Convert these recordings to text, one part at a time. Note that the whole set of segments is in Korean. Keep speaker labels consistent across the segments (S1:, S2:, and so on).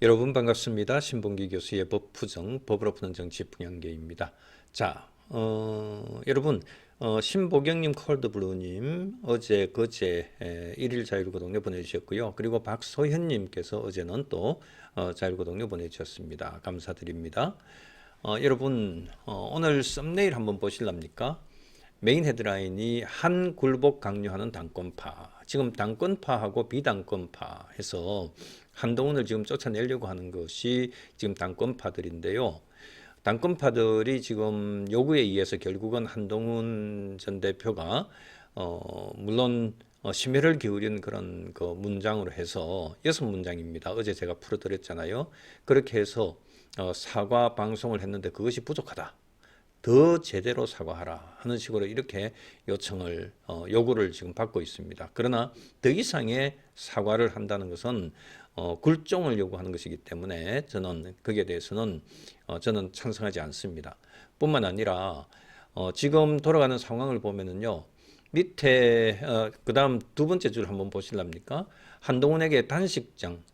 S1: 여러분 반갑습니다. 신봉기 교수의 법푸정, 법으로 푸는 정치 풍향계입니다. 자, 여러분, 신보경님, 콜드블루님 어제 그제 1일 자율구독료 보내주셨고요. 그리고 박소현님께서 어제는 또 자율구독료 보내주셨습니다. 감사드립니다. 여러분, 오늘 썸네일 한번 보실랍니까? 메인 헤드라인이 한굴복 강요하는 당권파. 지금 당권파하고 비당권파 해서 한동훈을 지금 쫓아내려고 하는 것이 지금 당권파들인데요. 당권파들이 지금 요구에 의해서 결국은 한동훈 전 대표가 물론 심혈을 기울인 그런 그 문장으로 해서 6문장입니다. 어제 제가 풀어드렸잖아요. 그렇게 해서 사과 방송을 했는데 그것이 부족하다. 더 제대로 사과하라 하는 식으로 이렇게 요구를 지금 받고 있습니다. 그러나 더 이상의 사과를 한다는 것은 굴종을 요구하는 것이기 때문에 저는 거기에 대해서는 저는 찬성하지 않습니다. 뿐만 아니라 지금 돌아가는 상황을 보면은요. 밑에 그다음 두 번째 줄 한번 보실랍니까? 한동훈에게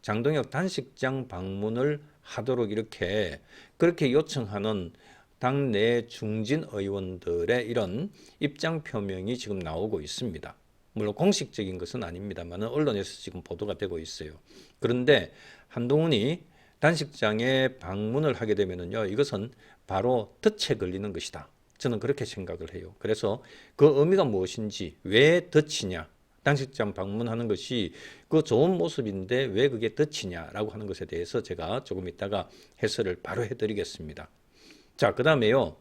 S1: 장동혁 단식장 방문을 하도록 이렇게 그렇게 요청하는 당내 중진 의원들의 이런 입장 표명이 지금 나오고 있습니다. 물론 공식적인 것은 아닙니다만 언론에서 지금 보도가 되고 있어요. 그런데 한동훈이 단식장에 방문을 하게 되면은요, 이것은 바로 덫에 걸리는 것이다. 저는 그렇게 생각을 해요. 그래서 그 의미가 무엇인지, 왜 덫이냐, 단식장 방문하는 것이 그 좋은 모습인데 왜 그게 덫이냐라고 하는 것에 대해서 제가 조금 이따가 해설을 바로 해드리겠습니다. 자, 그 다음에요.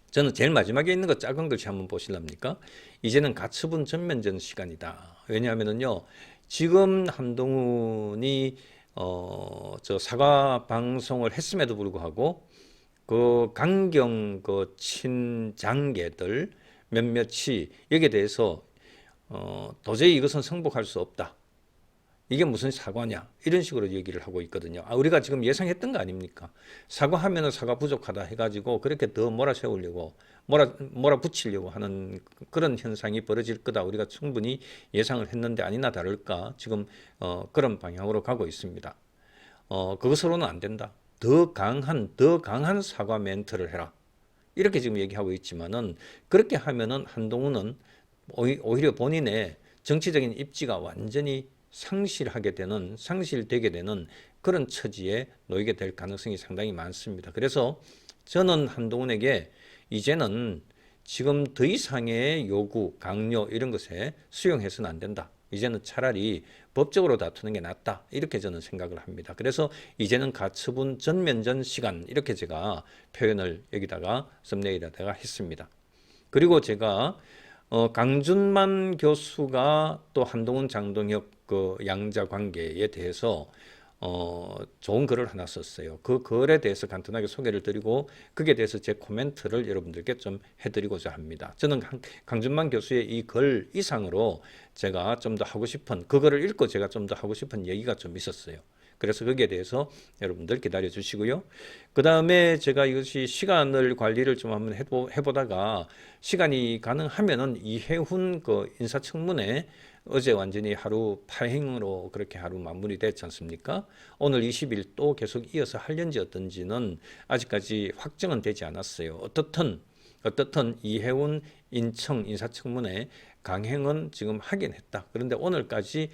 S1: 저는 제일 마지막에 있는 거 작은 글씨 한번 보실랍니까? 이제는 가처분 전면전 시간이다. 왜냐하면은요, 지금 한동훈이 저 사과 방송을 했음에도 불구하고 그 강경 그 친장계들 몇몇이 여기에 대해서 도저히 이것은 승복할 수 없다. 이게 무슨 사과냐 이런 식으로 얘기를 하고 있거든요. 우리가 지금 예상했던 거 아닙니까? 사과하면은 사과 부족하다 해가지고 그렇게 더 몰아세우려고 몰아붙이려고 하는 그런 현상이 벌어질 거다 우리가 충분히 예상을 했는데 아니나 다를까 지금 그런 방향으로 가고 있습니다. 그것으로는 안 된다. 더 강한 사과 멘트를 해라. 이렇게 지금 얘기하고 있지만은 그렇게 하면은 한동훈은 오히려 본인의 정치적인 입지가 완전히 상실되게 되는 그런 처지에 놓이게 될 가능성이 상당히 많습니다. 그래서 저는 한동훈에게 이제는 지금 더 이상의 요구, 강요 이런 것에 수용해서는 안 된다. 이제는 차라리 법적으로 다투는 게 낫다. 이렇게 저는 생각을 합니다. 그래서 이제는 가처분 전면전 시간 이렇게 제가 표현을 여기다가 썸네일에다가 했습니다. 그리고 제가 강준만 교수가 또 한동훈, 장동혁 그 양자 관계에 대해서 좋은 글을 하나 썼어요. 그 글에 대해서 간단하게 소개를 드리고 거기에 대해서 제 코멘트를 여러분들께 좀 해드리고자 합니다. 저는 강준만 교수의 이 글 이상으로 제가 좀 더 하고 싶은 그 글을 읽고 제가 좀 더 하고 싶은 얘기가 좀 있었어요. 그래서 거기에 대해서 여러분들 기다려 주시고요. 그 다음에 제가 이것이 시간을 관리를 좀 한번 해보다가 시간이 가능하면은 이해훈 그 인사청문회 어제 완전히 하루 파행으로 그렇게 하루 마무리됐지 않습니까? 오늘 20일 또 계속 이어서 할는지 어떤지는 아직까지 확정은 되지 않았어요. 어떻든 이해훈 인청 인사청문회 강행은 지금 하긴 했다. 그런데 오늘까지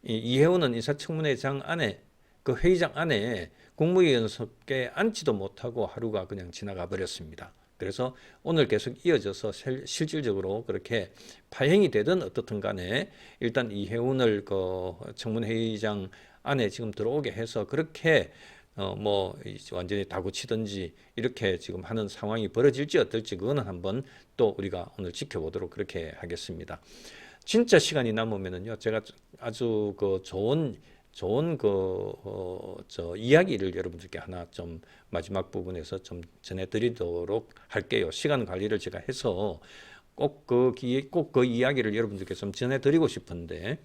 S1: 이해훈은 인사청문회장 안에 그 회의장 안에 국무위원석에 앉지도 못하고 하루가 그냥 지나가 버렸습니다. 그래서 오늘 계속 이어져서 실질적으로 그렇게 파행이 되든 어떻든 간에 일단 이해훈을 그 청문회의장 안에 지금 들어오게 해서 그렇게 뭐 완전히 다구치든지 이렇게 지금 하는 상황이 벌어질지 어떨지 그거는 한번 또 우리가 오늘 지켜보도록 그렇게 하겠습니다. 진짜 시간이 남으면은요 제가 아주 그 좋은 저 이야기를 여러분들께 하나 좀 마지막 부분에서 좀 전해드리도록 할게요. 시간 관리를 제가 해서 꼭 그 이야기를 여러분들께 좀 전해드리고 싶은데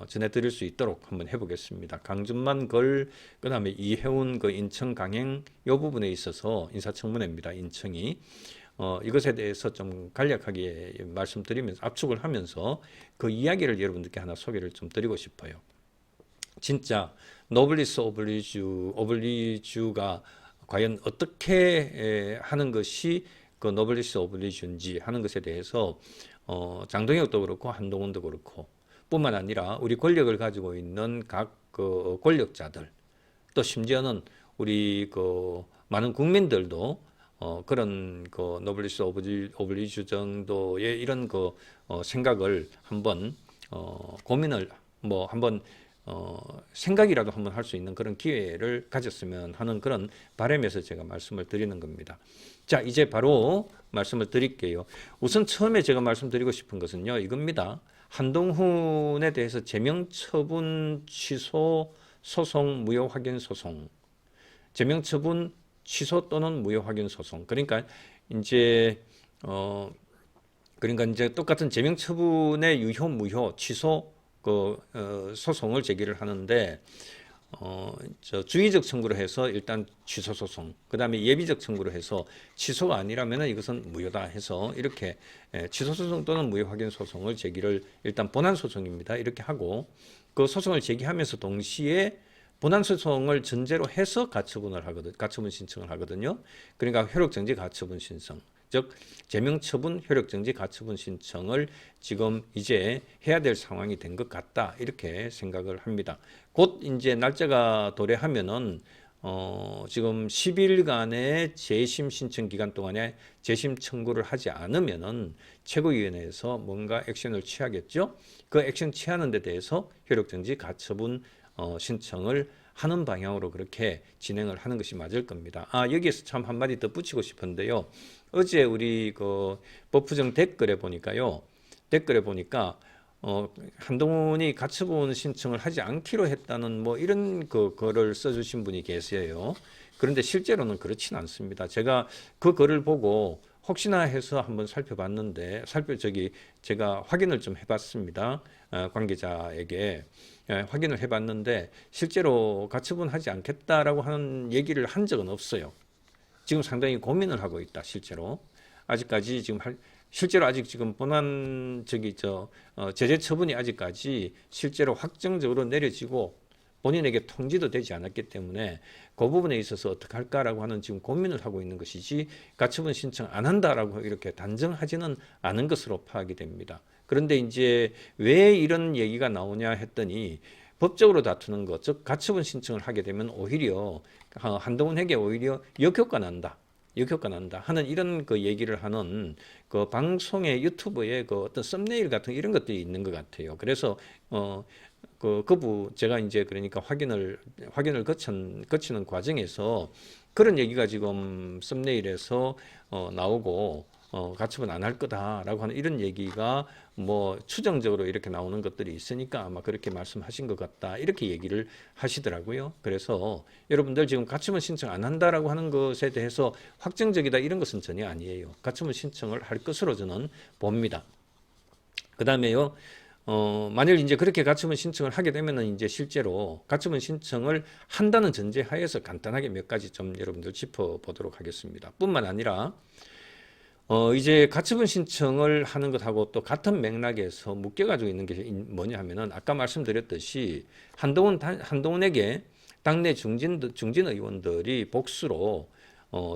S1: 전해드릴 수 있도록 한번 해보겠습니다. 강준만 글, 그 다음에 이해훈 그 인천 강행 요 부분에 있어서 인사청문회입니다. 인청이 이것에 대해서 좀 간략하게 말씀드리면서 압축을 하면서 그 이야기를 여러분들께 하나 소개를 좀 드리고 싶어요. 진짜 노블리스 오블리주가 과연 어떻게 하는 것이 그 노블리스 오블리주인지 하는 것에 대해서 장동혁도 그렇고 한동훈도 그렇고 뿐만 아니라 우리 권력을 가지고 있는 각 그 권력자들 또 심지어는 우리 그 많은 국민들도 그런 그 노블리스 오블리주 정도의 이런 그 생각을 한번 고민을 뭐 한번 생각이라도 한번 할 수 있는 그런 기회를 가졌으면 하는 그런 바람에서 제가 말씀을 드리는 겁니다. 자, 이제 바로 말씀을 드릴게요. 우선 처음에 제가 말씀드리고 싶은 것은요, 이겁니다. 한동훈에 대해서 제명처분 취소 소송 무효 확인 소송, 제명처분 취소 또는 무효 확인 소송. 그러니까 이제 똑같은 제명처분의 유효 무효 취소 소송을 제기를 하는데 주의적 청구로 해서 일단 취소 소송, 그 다음에 예비적 청구로 해서 취소가 아니라면 이것은 무효다 해서 이렇게 취소 소송 또는 무효 확인 소송을 제기를 일단 본안 소송입니다. 이렇게 하고 그 소송을 제기하면서 동시에 본안 소송을 전제로 해서 가처분 신청을 하거든요. 그러니까 효력정지 가처분 신청. 즉 제명처분 효력정지 가처분 신청을 지금 이제 해야 될 상황이 된 것 같다 이렇게 생각을 합니다. 곧 이제 날짜가 도래하면은 지금 10일간의 재심 신청 기간 동안에 재심 청구를 하지 않으면은 최고위원회에서 뭔가 액션을 취하겠죠. 그 액션 취하는 데 대해서 효력정지 가처분 신청을 하는 방향으로 그렇게 진행을 하는 것이 맞을 겁니다. 여기에서 참 한마디 더 붙이고 싶은데요. 어제 우리 그 법부정 댓글에 보니까 한동훈이 가처분 신청을 하지 않기로 했다는 뭐 이런 거를 써주신 분이 계세요. 그런데 실제로는 그렇진 않습니다. 제가 그 글을 보고 혹시나 해서 한번 살펴봤는데 제가 확인을 좀 해봤습니다. 관계자에게 확인을 해봤는데 실제로 가처분하지 않겠다라고 하는 얘기를 한 적은 없어요. 지금 상당히 고민을 하고 있다. 실제로 아직까지 실제로 아직 지금 본안 제재 처분이 아직까지 실제로 확정적으로 내려지고 본인에게 통지도 되지 않았기 때문에 그 부분에 있어서 어떻게 할까라고 하는 지금 고민을 하고 있는 것이지 가처분 신청 안 한다라고 이렇게 단정하지는 않은 것으로 파악이 됩니다. 그런데 이제 왜 이런 얘기가 나오냐 했더니 법적으로 다투는 것, 즉 가처분 신청을 하게 되면 오히려 한동훈에게 오히려 역효과 난다 하는 이런 그 얘기를 하는 그 방송의 유튜브에 그 어떤 썸네일 같은 이런 것들이 있는 것 같아요. 그래서 제가 이제 그러니까 확인을 거치는 과정에서 그런 얘기가 지금 썸네일에서 나오고 가처분 안 할 거다라고 하는 이런 얘기가 뭐 추정적으로 이렇게 나오는 것들이 있으니까 아마 그렇게 말씀하신 것 같다 이렇게 얘기를 하시더라고요. 그래서 여러분들 지금 가처분 신청 안 한다라고 하는 것에 대해서 확정적이다 이런 것은 전혀 아니에요. 가처분 신청을 할 것으로 저는 봅니다. 그 다음에요. 만일 이제 그렇게 가처분 신청을 하게 되면은 이제 실제로 가처분 신청을 한다는 전제 하에서 간단하게 몇 가지 좀 여러분들 짚어보도록 하겠습니다. 뿐만 아니라 이제 가처분 신청을 하는 것하고 또 같은 맥락에서 묶여가지고 있는 게 뭐냐 하면은 아까 말씀드렸듯이 한동훈에게 당내 중진 의원들이 복수로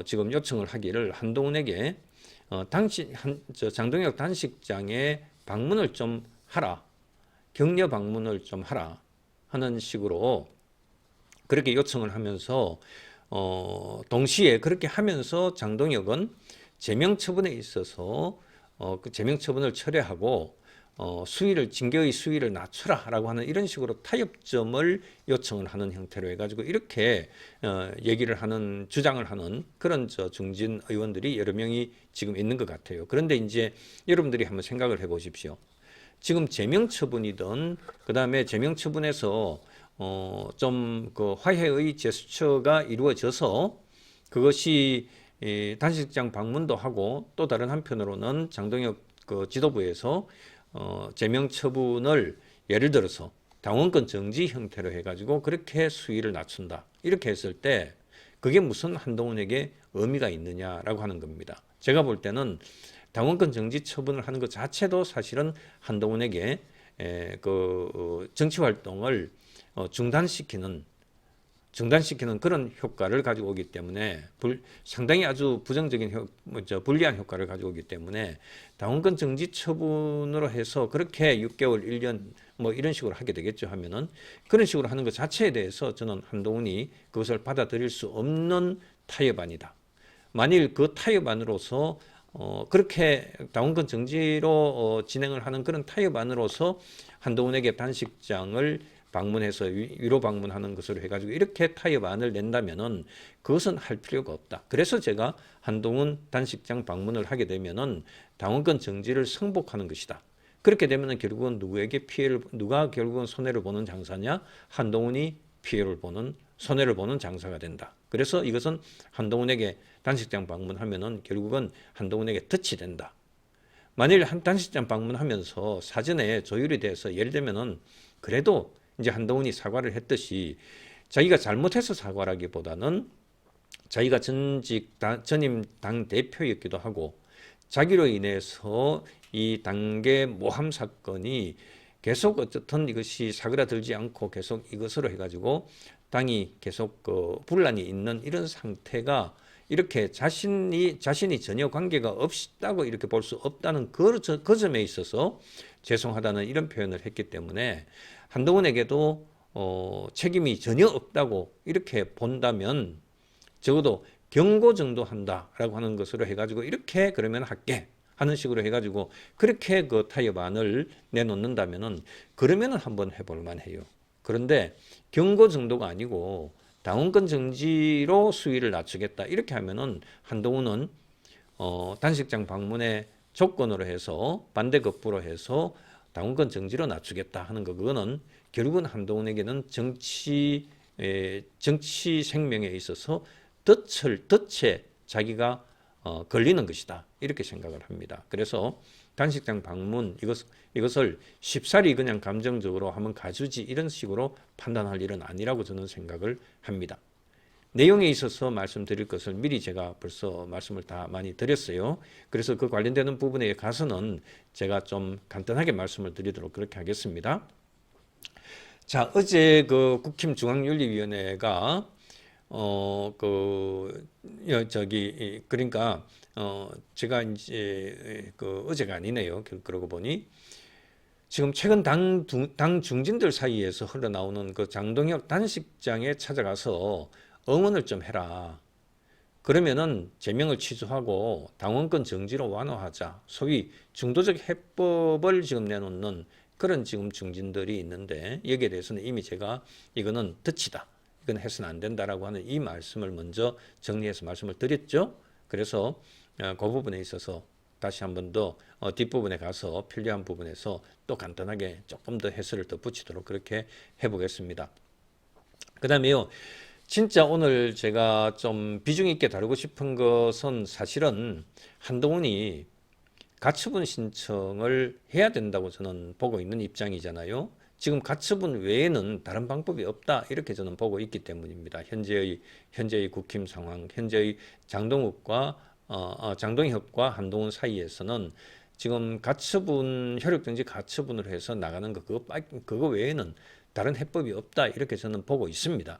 S1: 지금 요청을 하기를 한동훈에게 장동혁 단식장에 방문을 좀 하라, 격려 방문을 좀 하라 하는 식으로 그렇게 요청을 하면서 동시에 그렇게 하면서 장동혁은 제명처분에 있어서 그 제명처분을 철회하고 징계의 수위를 낮추라라고 하는 이런 식으로 타협점을 요청을 하는 형태로 해가지고 이렇게 주장을 하는 그런 중진 의원들이 여러 명이 지금 있는 것 같아요. 그런데 이제 여러분들이 한번 생각을 해보십시오. 지금 제명처분이든 그 다음에 제명처분에서 좀 그 화해의 제스처가 이루어져서 그것이 단식장 방문도 하고 또 다른 한편으로는 장동혁 그 지도부에서 제명처분을 예를 들어서 당원권 정지 형태로 해가지고 그렇게 수위를 낮춘다 이렇게 했을 때 그게 무슨 한동훈에게 의미가 있느냐라고 하는 겁니다. 제가 볼 때는 당원권 정지 처분을 하는 것 자체도 사실은 한동훈에게 그 정치 활동을 중단시키는 그런 효과를 가지고 오기 때문에 상당히 아주 부정적인 불리한 효과를 가지고 오기 때문에 당원권 정지 처분으로 해서 그렇게 6개월, 1년 뭐 이런 식으로 하게 되겠죠 하면은 그런 식으로 하는 것 자체에 대해서 저는 한동훈이 그것을 받아들일 수 없는 타협안이다. 만일 그 타협안으로서 그렇게 당원권 정지로 진행을 하는 그런 타협안으로서 한동훈에게 단식장을 방문해서 위로 방문하는 것으로 해가지고 이렇게 타협안을 낸다면은 그것은 할 필요가 없다. 그래서 제가 한동훈 단식장 방문을 하게 되면은 당원권 정지를 승복하는 것이다. 그렇게 되면은 결국은 누가 결국은 손해를 보는 장사냐? 한동훈이 손해를 보는 장사가 된다. 그래서 이것은 한동훈에게 단식장 방문하면은 결국은 한동훈에게 덫이 된다. 만일 단식장 방문하면서 사전에 조율이 돼서 예를 들면은 그래도 이제 한동훈이 사과를 했듯이 자기가 잘못해서 사과라기보다는 자기가 전임 당 대표였기도 하고 자기로 인해서 이 당계 모함 사건이 계속 어쨌든 이것이 사그라들지 않고 계속 이것으로 해가지고 당이 계속 분란이 있는 이런 상태가 이렇게 자신이 전혀 관계가 없다고 이렇게 볼 수 없다는 그 점에 있어서 죄송하다는 이런 표현을 했기 때문에 한동훈에게도 책임이 전혀 없다고 이렇게 본다면 적어도 경고 정도 한다라고 하는 것으로 해가지고 이렇게 그러면 할게 하는 식으로 해가지고 그렇게 그 타협안을 내놓는다면은 그러면은 한번 해볼 만해요. 그런데 경고 정도가 아니고 당원권 정지로 수위를 낮추겠다 이렇게 하면은 한동훈은 단식장 방문의 조건으로 해서 반대급부로 해서 당원권 정지로 낮추겠다 하는 거 그거는 결국은 한동훈에게는 정치 생명에 있어서 덫에 자기가 걸리는 것이다 이렇게 생각을 합니다. 그래서 단식장 방문 이것을 쉽사리 그냥 감정적으로 한번 가주지 이런 식으로 판단할 일은 아니라고 저는 생각을 합니다. 내용에 있어서 말씀드릴 것을 미리 제가 벌써 말씀을 다 많이 드렸어요. 그래서 그 관련되는 부분에 가서는 제가 좀 간단하게 말씀을 드리도록 그렇게 하겠습니다. 자, 어제 그 국힘 중앙윤리위원회가 그러니까 제가 이제 어제가 아니네요. 그러고 보니 지금 최근 당 중진들 사이에서 흘러나오는 그 장동혁 단식장에 찾아가서 응원을 좀 해라. 그러면은 제명을 취소하고 당원권 정지로 완화하자. 소위 중도적 해법을 지금 내놓는 그런 지금 중진들이 있는데 여기에 대해서는 이미 제가 이거는 덫이다. 이건 해서는 안 된다라고 하는 이 말씀을 먼저 정리해서 말씀을 드렸죠. 그래서 그 부분에 있어서 다시 한 번 더 뒷부분에 가서 필요한 부분에서 또 간단하게 조금 더 해설을 더 붙이도록 그렇게 해보겠습니다. 그 다음에요. 진짜 오늘 제가 좀 비중 있게 다루고 싶은 것은 사실은 한동훈이 가처분 신청을 해야 된다고 저는 보고 있는 입장이잖아요. 지금 가처분 외에는 다른 방법이 없다 이렇게 저는 보고 있기 때문입니다. 현재의 국힘 상황, 현재의 장동혁과 한동훈 사이에서는 지금 효력정지 가처분을 해서 나가는 그거 외에는 다른 해법이 없다 이렇게 저는 보고 있습니다.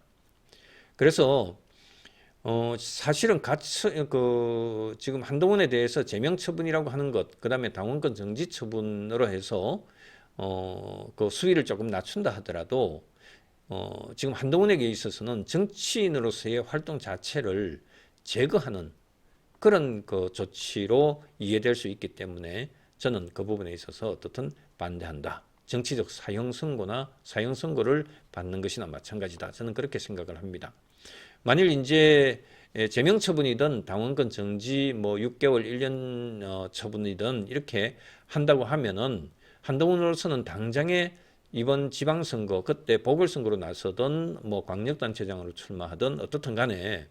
S1: 그래서 사실은 지금 한동훈에 대해서 제명 처분이라고 하는 것, 그 다음에 당원권 정지 처분으로 해서 그 수위를 조금 낮춘다 하더라도 지금 한동훈에게 있어서는 정치인으로서의 활동 자체를 제거하는 그런 그 조치로 이해될 수 있기 때문에 저는 그 부분에 있어서 어떻든 반대한다. 정치적 사형선고를 받는 것이나 마찬가지다. 저는 그렇게 생각을 합니다. 만일 이제 제명 처분이든 당원권 정지 6개월 1년 처분이든 이렇게 한다고 하면은 한동훈으로서는 당장에 이번 지방선거 그때 보궐선거로 나서든 광역단체장으로 출마하든 어떻든 간에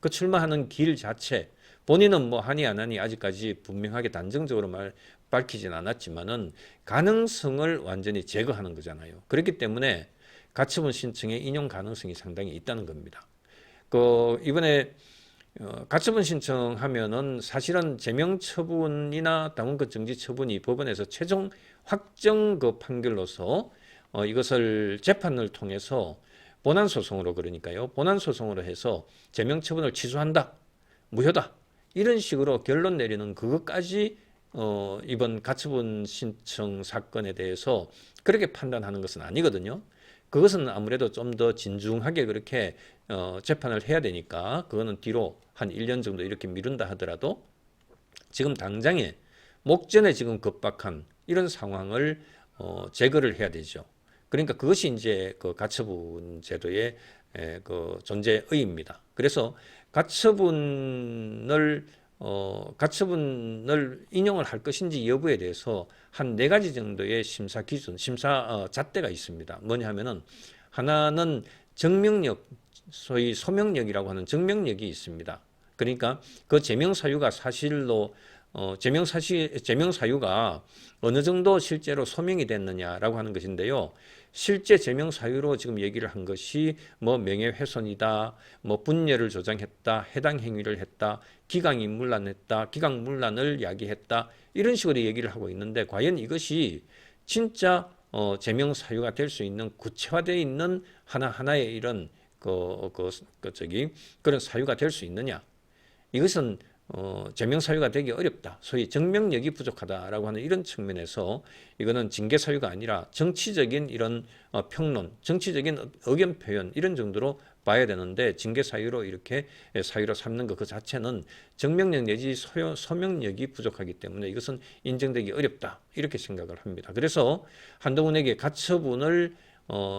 S1: 그 출마하는 길 자체 본인은 하니 안 하니 아직까지 분명하게 단정적으로 밝히진 않았지만은 가능성을 완전히 제거하는 거잖아요. 그렇기 때문에 가처분 신청의 인용 가능성이 상당히 있다는 겁니다. 이번에 가처분 신청하면은 사실은 제명 처분이나 당원권 정지 처분이 법원에서 최종 확정 판결로서 이것을 재판을 통해서 본안소송으로 그러니까요. 본안소송으로 해서 제명처분을 취소한다. 무효다. 이런 식으로 결론 내리는 그것까지 이번 가처분 신청 사건에 대해서 그렇게 판단하는 것은 아니거든요. 그것은 아무래도 좀 더 진중하게 그렇게 재판을 해야 되니까 그거는 뒤로 한 1년 정도 이렇게 미룬다 하더라도 지금 당장에 목전에 지금 급박한 이런 상황을 제거를 해야 되죠. 그러니까 그것이 이제 그 가처분 제도의 그 존재 의의입니다. 그래서 가처분을 인용을 할 것인지 여부에 대해서 한 4가지 정도의 심사 기준, 심사 잣대가 있습니다. 뭐냐 하면은 하나는 증명력, 소위 소명력이라고 하는 증명력이 있습니다. 그러니까 그 제명 사유가 사실로 제명 사유가 어느 정도 실제로 소명이 됐느냐라고 하는 것인데요. 실제 제명 사유로 지금 얘기를 한 것이 뭐 명예훼손이다, 뭐 분열을 조장했다, 해당 행위를 했다, 기강이 문란했다, 기강 문란을 야기했다 이런 식으로 얘기를 하고 있는데 과연 이것이 진짜 제명 사유가 될 수 있는 구체화되어 있는 하나하나의 이런 그런 사유가 될 수 있느냐? 이것은 제명 사유가 되기 어렵다. 소위 증명력이 부족하다라고 하는 이런 측면에서 이거는 징계 사유가 아니라 정치적인 이런 평론, 정치적인 의견 표현 이런 정도로 봐야 되는데 징계 사유로 이렇게 사유로 삼는 것 그 자체는 증명력 내지 소명력이 부족하기 때문에 이것은 인정되기 어렵다. 이렇게 생각을 합니다. 그래서 한동훈에게 가처분을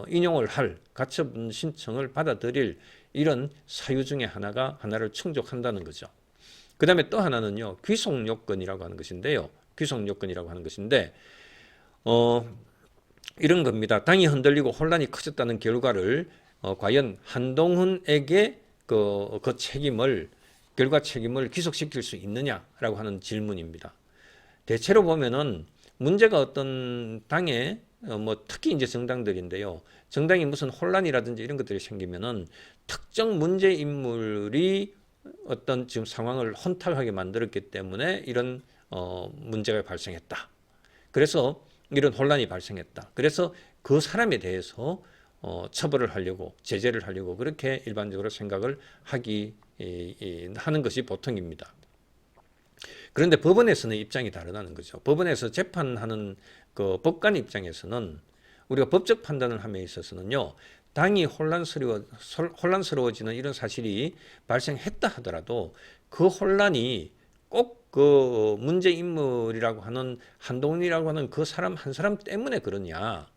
S1: 인용을 할 가처분 신청을 받아들일 이런 사유 중에 하나를 충족한다는 거죠. 그 다음에 또 하나는요, 귀속 요건이라고 하는 것인데요. 귀속 요건이라고 하는 것인데, 이런 겁니다. 당이 흔들리고 혼란이 커졌다는 결과를, 과연 한동훈에게 그 결과 책임을 귀속시킬 수 있느냐라고 하는 질문입니다. 대체로 보면은 문제가 어떤 당에, 특히 이제 정당들인데요. 정당이 무슨 혼란이라든지 이런 것들이 생기면은 특정 문제 인물이 어떤 지금 상황을 혼탁하게 만들었기 때문에 이런 문제가 발생했다. 그래서 이런 혼란이 발생했다. 그래서 그 사람에 대해서 처벌을 하려고 제재를 하려고 그렇게 일반적으로 생각을 하는 것이 보통입니다. 그런데 법원에서는 입장이 다르다는 거죠. 법원에서 재판하는 그 법관 입장에서는 우리가 법적 판단을 함에 있어서는요. 당이 혼란스러워지는 이런 사실이 발생했다 하더라도 그 혼란이 꼭 그 문제 인물이라고 하는 한동훈이라고 하는 그 사람 한 사람 때문에 그러냐.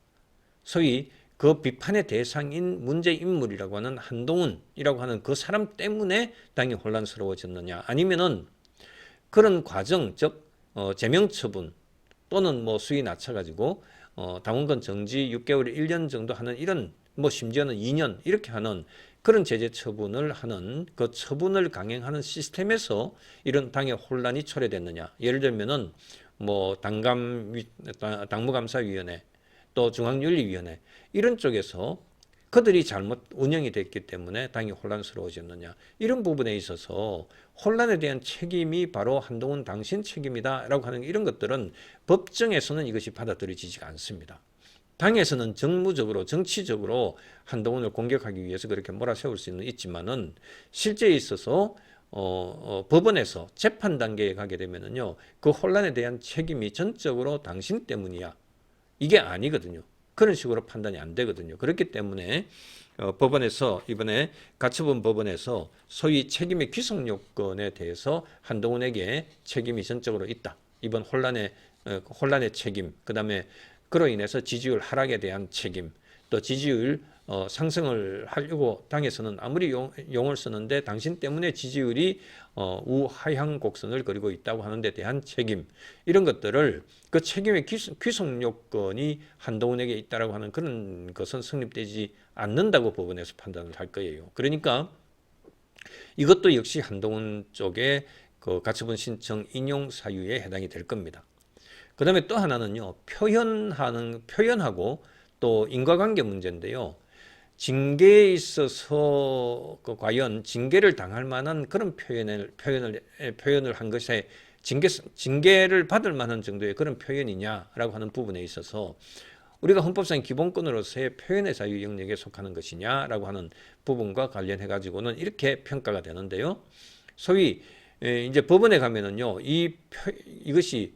S1: 소위 그 비판의 대상인 문제 인물이라고 하는 한동훈이라고 하는 그 사람 때문에 당이 혼란스러워졌느냐. 아니면은 그런 과정, 즉 제명 처분 또는 뭐 수위 낮춰가지고 당원권 정지 6개월 1년 정도 하는 이런 심지어는 2년 이렇게 하는 그런 제재 처분을 하는 그 처분을 강행하는 시스템에서 이런 당의 혼란이 초래됐느냐. 예를 들면은 당무감사위원회 또 중앙윤리위원회 이런 쪽에서 그들이 잘못 운영이 됐기 때문에 당이 혼란스러워졌느냐. 이런 부분에 있어서 혼란에 대한 책임이 바로 한동훈 당신 책임이다라고 하는 이런 것들은 법정에서는 이것이 받아들여지지가 않습니다. 당에서는 정무적으로 정치적으로 한동훈을 공격하기 위해서 그렇게 몰아세울 수는 있지만은 실제에 있어서 법원에서 재판 단계에 가게 되면은요 그 혼란에 대한 책임이 전적으로 당신 때문이야 이게 아니거든요. 그런 식으로 판단이 안 되거든요. 그렇기 때문에 법원에서 이번에 가처분 법원에서 소위 책임의 귀속 요건에 대해서 한동훈에게 책임이 전적으로 있다. 이번 혼란의 책임, 그 다음에 그로 인해서 지지율 하락에 대한 책임, 또 지지율 상승을 하려고 당에서는 아무리 용을 쓰는데 당신 때문에 지지율이 우하향 곡선을 그리고 있다고 하는 데 대한 책임, 이런 것들을 그 책임의 귀속 요건이 한동훈에게 있다라고 하는 그런 것은 성립되지 않는다고 법원에서 판단을 할 거예요. 그러니까 이것도 역시 한동훈 쪽의 그 가처분 신청 인용 사유에 해당이 될 겁니다. 그 다음에 또 하나는요, 표현하고 또 인과관계 문제인데요. 징계에 있어서 과연 징계를 당할 만한 그런 표현을 한 것에 징계를 받을 만한 정도의 그런 표현이냐라고 하는 부분에 있어서 우리가 헌법상 기본권으로서의 표현의 자유 영역에 속하는 것이냐라고 하는 부분과 관련해 가지고는 이렇게 평가가 되는데요. 소위 이제 법원에 가면은요, 이것이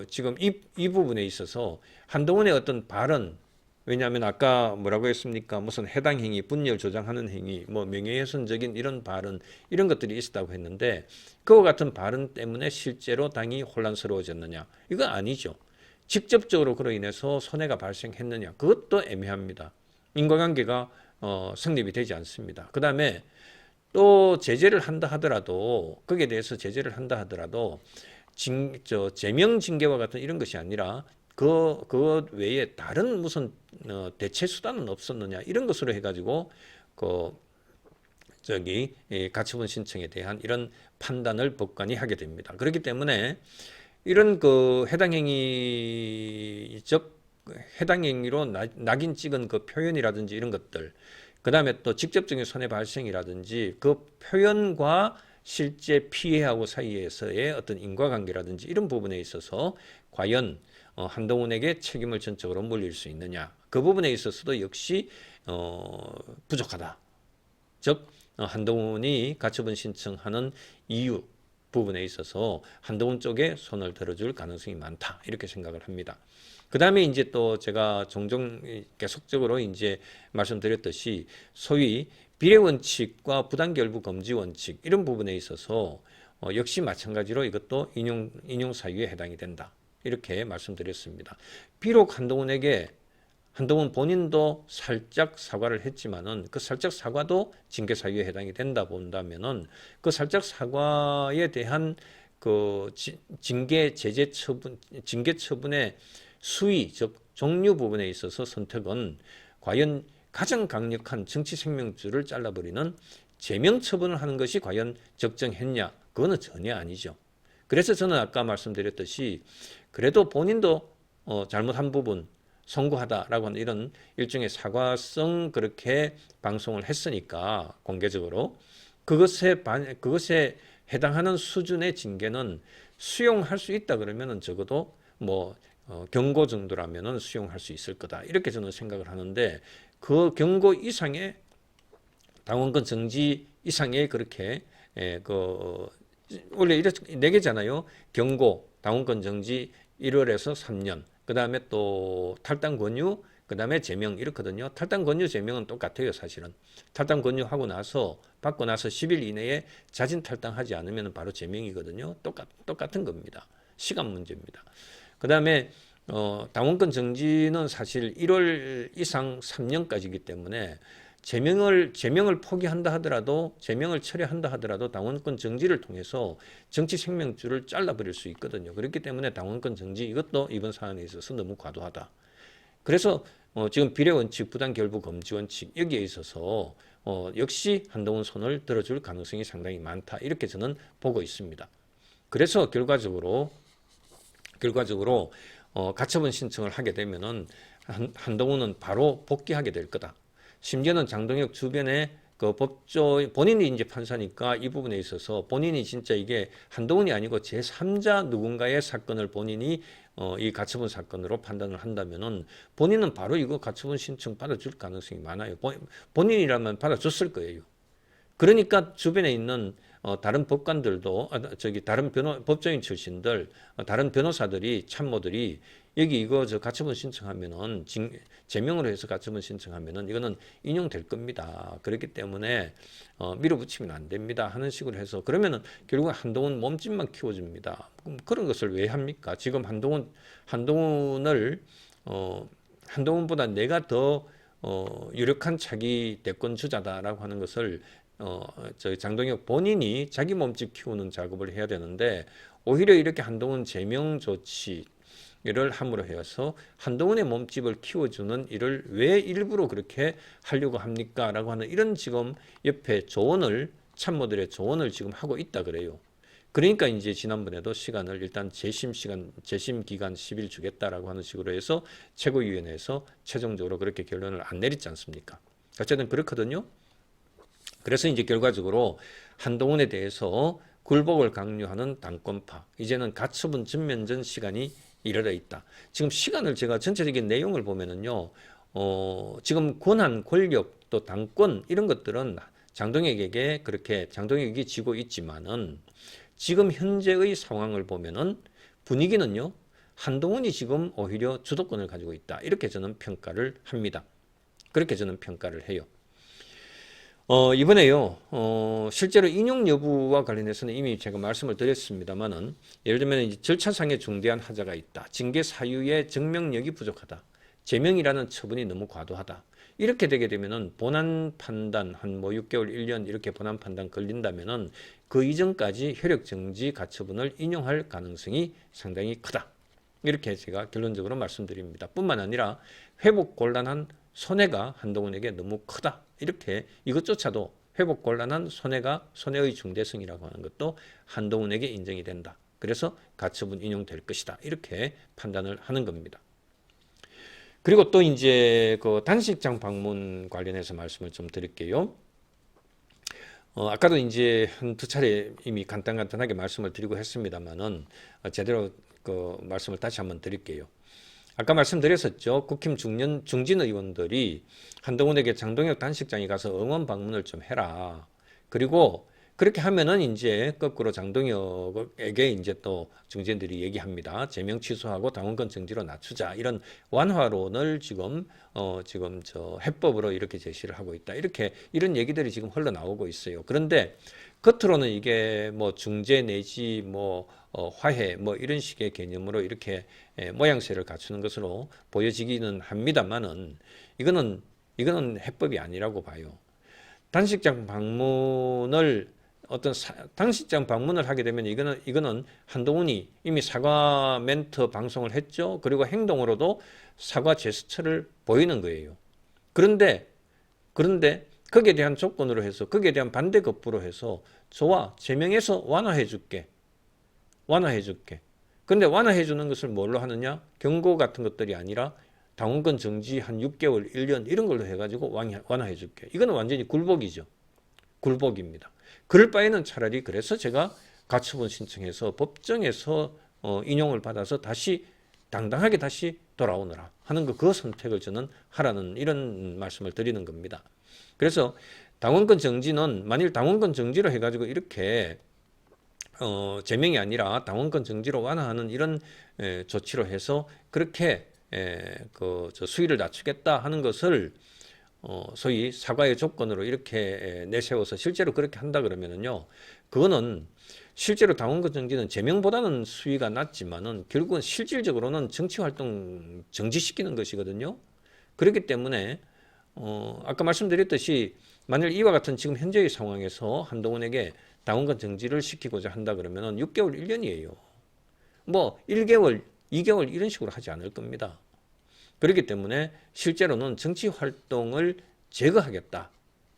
S1: 지금 이 부분에 있어서 한동훈의 어떤 발언, 왜냐하면 아까 뭐라고 했습니까? 무슨 해당 행위, 분열 조장하는 행위, 뭐 명예훼손적인 이런 발언, 이런 것들이 있었다고 했는데 그와 같은 발언 때문에 실제로 당이 혼란스러워졌느냐? 이거 아니죠. 직접적으로 그로 인해서 손해가 발생했느냐? 그것도 애매합니다. 인과관계가 성립이 되지 않습니다. 그 다음에 또 제재를 한다 하더라도 거기에 대해서 제재를 한다 하더라도 제명 징계와 같은 이런 것이 아니라 그것 외에 다른 무슨 대체 수단은 없었느냐 이런 것으로 해가지고 가처분 신청에 대한 이런 판단을 법관이 하게 됩니다. 그렇기 때문에 이런 해당 행위로 낙인 찍은 그 표현이라든지 이런 것들, 그 다음에 또 직접적인 손해 발생이라든지 그 표현과 실제 피해하고 사이에서의 어떤 인과관계라든지 이런 부분에 있어서 과연 한동훈에게 책임을 전적으로 물릴 수 있느냐, 그 부분에 있어서도 역시 부족하다. 즉 한동훈이 가처분 신청하는 이유 부분에 있어서 한동훈 쪽에 손을 들어줄 가능성이 많다, 이렇게 생각을 합니다. 그 다음에 이제 또 제가 종종 계속적으로 이제 말씀드렸듯이 소위 비례 원칙과 부당결부 금지 원칙 이런 부분에 있어서 역시 마찬가지로 이것도 인용 사유에 해당이 된다, 이렇게 말씀드렸습니다. 비록 한동훈 본인도 살짝 사과를 했지만은 그 살짝 사과도 징계 사유에 해당이 된다 본다면은 그 살짝 사과에 대한 그 징계 처분의 수위, 즉 종류 부분에 있어서 선택은 과연 가장 강력한 정치 생명줄을 잘라버리는 제명 처분을 하는 것이 과연 적정했냐? 그거는 전혀 아니죠. 그래서 저는 아까 말씀드렸듯이 그래도 본인도 잘못한 부분 송구하다라고 하는 이런 일종의 사과성 그렇게 방송을 했으니까 공개적으로 그것에 해당하는 수준의 징계는 수용할 수 있다 그러면은 적어도 경고 정도라면은 수용할 수 있을 거다, 이렇게 저는 생각을 하는데 그 경고 이상의 당원권 정지 이상의 그렇게 원래 이렇게 네 개잖아요. 경고, 당원권 정지 1월에서 3년, 그 다음에 또 탈당 권유, 그 다음에 제명 이렇거든요. 탈당 권유 제명은 똑같아요. 사실은 탈당 권유하고 나서 받고 나서 10일 이내에 자진 탈당하지 않으면 바로 제명이거든요. 똑같은 겁니다. 시간 문제입니다. 그 다음에 당원권 정지는 사실 1월 이상 3년까지이기 때문에 제명을 포기한다 하더라도, 제명을 철회한다 하더라도 당원권 정지를 통해서 정치 생명줄을 잘라버릴 수 있거든요. 그렇기 때문에 당원권 정지 이것도 이번 사안에 있어서 너무 과도하다. 그래서 지금 비례원칙, 부당결부 금지 원칙 여기에 있어서 역시 한동훈 손을 들어줄 가능성이 상당히 많다, 이렇게 저는 보고 있습니다. 그래서 결과적으로 가처분 신청을 하게 되면은 한동훈은 바로 복귀하게 될 거다. 심지어는 장동혁 주변에 본인이 이제 판사니까 이 부분에 있어서 본인이 진짜 이게 한동훈이 아니고 제3자 누군가의 사건을 본인이 이 가처분 사건으로 판단을 한다면은 본인은 바로 이거 가처분 신청 받아줄 가능성이 많아요. 본인이라면 받아줬을 거예요. 그러니까 주변에 있는 다른 법관들도 다른 법조인 출신들, 다른 변호사들이, 참모들이 여기 가처분 신청하면은 제명으로 해서 가처분 신청하면은 이거는 인용될 겁니다. 그렇기 때문에 밀어붙이면 안 됩니다 하는 식으로 해서, 그러면은 결국 한동훈 몸집만 키워줍니다. 그런 것을 왜 합니까? 지금 한동훈보다 내가 더 유력한 차기 대권 주자다라고 하는 것을 장동혁 본인이 자기 몸집 키우는 작업을 해야 되는데, 오히려 이렇게 한동훈 제명 조치를 함으로 해서 한동훈의 몸집을 키워주는 일을 왜 일부러 그렇게 하려고 합니까? 라고 하는 이런 지금 옆에 참모들의 조언을 지금 하고 있다 그래요. 그러니까 이제 지난번에도 시간을 일단 재심 기간 10일 주겠다라고 하는 식으로 해서 최고위원회에서 최종적으로 그렇게 결론을 안 내렸지 않습니까? 어쨌든 그렇거든요. 그래서 이제 결과적으로 한동훈에 대해서 굴복을 강요하는 당권파, 이제는 가처분 전면전 시간이 이르러 있다. 지금 시간을 제가 전체적인 내용을 보면은요, 지금 권한, 권력, 또 당권 이런 것들은 장동혁에게 그렇게 장동혁이 쥐고 있지만은 지금 현재의 상황을 보면은 분위기는요, 한동훈이 지금 오히려 주도권을 가지고 있다. 이렇게 저는 평가를 합니다. 그렇게 저는 평가를 해요. 이번에요, 실제로 인용 여부와 관련해서는 이미 제가 말씀을 드렸습니다만은, 예를 들면 이제 절차상의 중대한 하자가 있다. 징계 사유의 증명력이 부족하다. 제명이라는 처분이 너무 과도하다. 이렇게 되게 되면은 본안 판단 한 뭐 6개월, 1년 이렇게 본안 판단 걸린다면은 그 이전까지 효력 정지 가처분을 인용할 가능성이 상당히 크다. 이렇게 제가 결론적으로 말씀드립니다. 뿐만 아니라 회복 곤란한 손해가 한동훈에게 너무 크다. 이렇게 이것조차도 회복 곤란한 손해의 중대성이라고 하는 것도 한동훈에게 인정이 된다. 그래서 가처분 인용될 것이다. 이렇게 판단을 하는 겁니다. 그리고 또 이제 그 단식장 방문 관련해서 말씀을 좀 드릴게요. 아까도 이제 한두 차례 이미 간단하게 말씀을 드리고 했습니다만은 제대로 그 말씀을 다시 한번 드릴게요. 아까 말씀드렸었죠. 국힘 중진 의원들이 한동훈에게 장동혁 단식장에 가서 응원 방문을 좀 해라. 그리고 그렇게 하면은 이제 거꾸로 장동혁에게 이제 또 중진들이 얘기합니다. 제명 취소하고 당원권 정지로 낮추자. 이런 완화론을 지금 저 해법으로 이렇게 제시를 하고 있다. 이런 얘기들이 지금 흘러나오고 있어요. 그런데 겉으로는 이게 뭐 중재 내지 뭐 화해 뭐 이런 식의 개념으로 이렇게 모양새를 갖추는 것으로 보여지기는 합니다만은 이거는 해법이 아니라고 봐요. 단식장 방문을 단식장 방문을 하게 되면 이거는 한동훈이 이미 사과 멘트 방송을 했죠. 그리고 행동으로도 사과 제스처를 보이는 거예요. 그런데 거기에 대한 조건으로 해서 거기에 대한 반대급부로 해서 좋아 제명해서 완화해 줄게. 근데 완화해 주는 것을 뭘로 하느냐? 경고 같은 것들이 아니라 당원권 정지 한 6개월, 1년 이런 걸로 해가지고 완화해 줄게. 이거는 완전히 굴복이죠. 굴복입니다. 그럴 바에는 차라리 그래서 제가 가처분 신청해서 법정에서 인용을 받아서 다시 당당하게 다시 돌아오느라 하는 그 선택을 저는 하라는 이런 말씀을 드리는 겁니다. 그래서 당원권 정지는 만일 당원권 정지로 해가지고 이렇게 제명이 아니라 당원권 정지로 완화하는 이런 조치로 해서 그렇게 저 수위를 낮추겠다 하는 것을 소위 사과의 조건으로 이렇게 내세워서 실제로 그렇게 한다 그러면은요, 그거는 실제로 당원권 정지는 제명보다는 수위가 낮지만은 결국은 실질적으로는 정치 활동 정지시키는 것이거든요. 그렇기 때문에 아까 말씀드렸듯이 만일 이와 같은 지금 현재의 상황에서 한동훈에게 당원권 정지를 시키고자 한다 그러면은 6개월, 1년이에요. 뭐 1개월, 2개월 이런 식으로 하지 않을 겁니다. 그렇기 때문에 실제로는 정치 활동을 제거하겠다,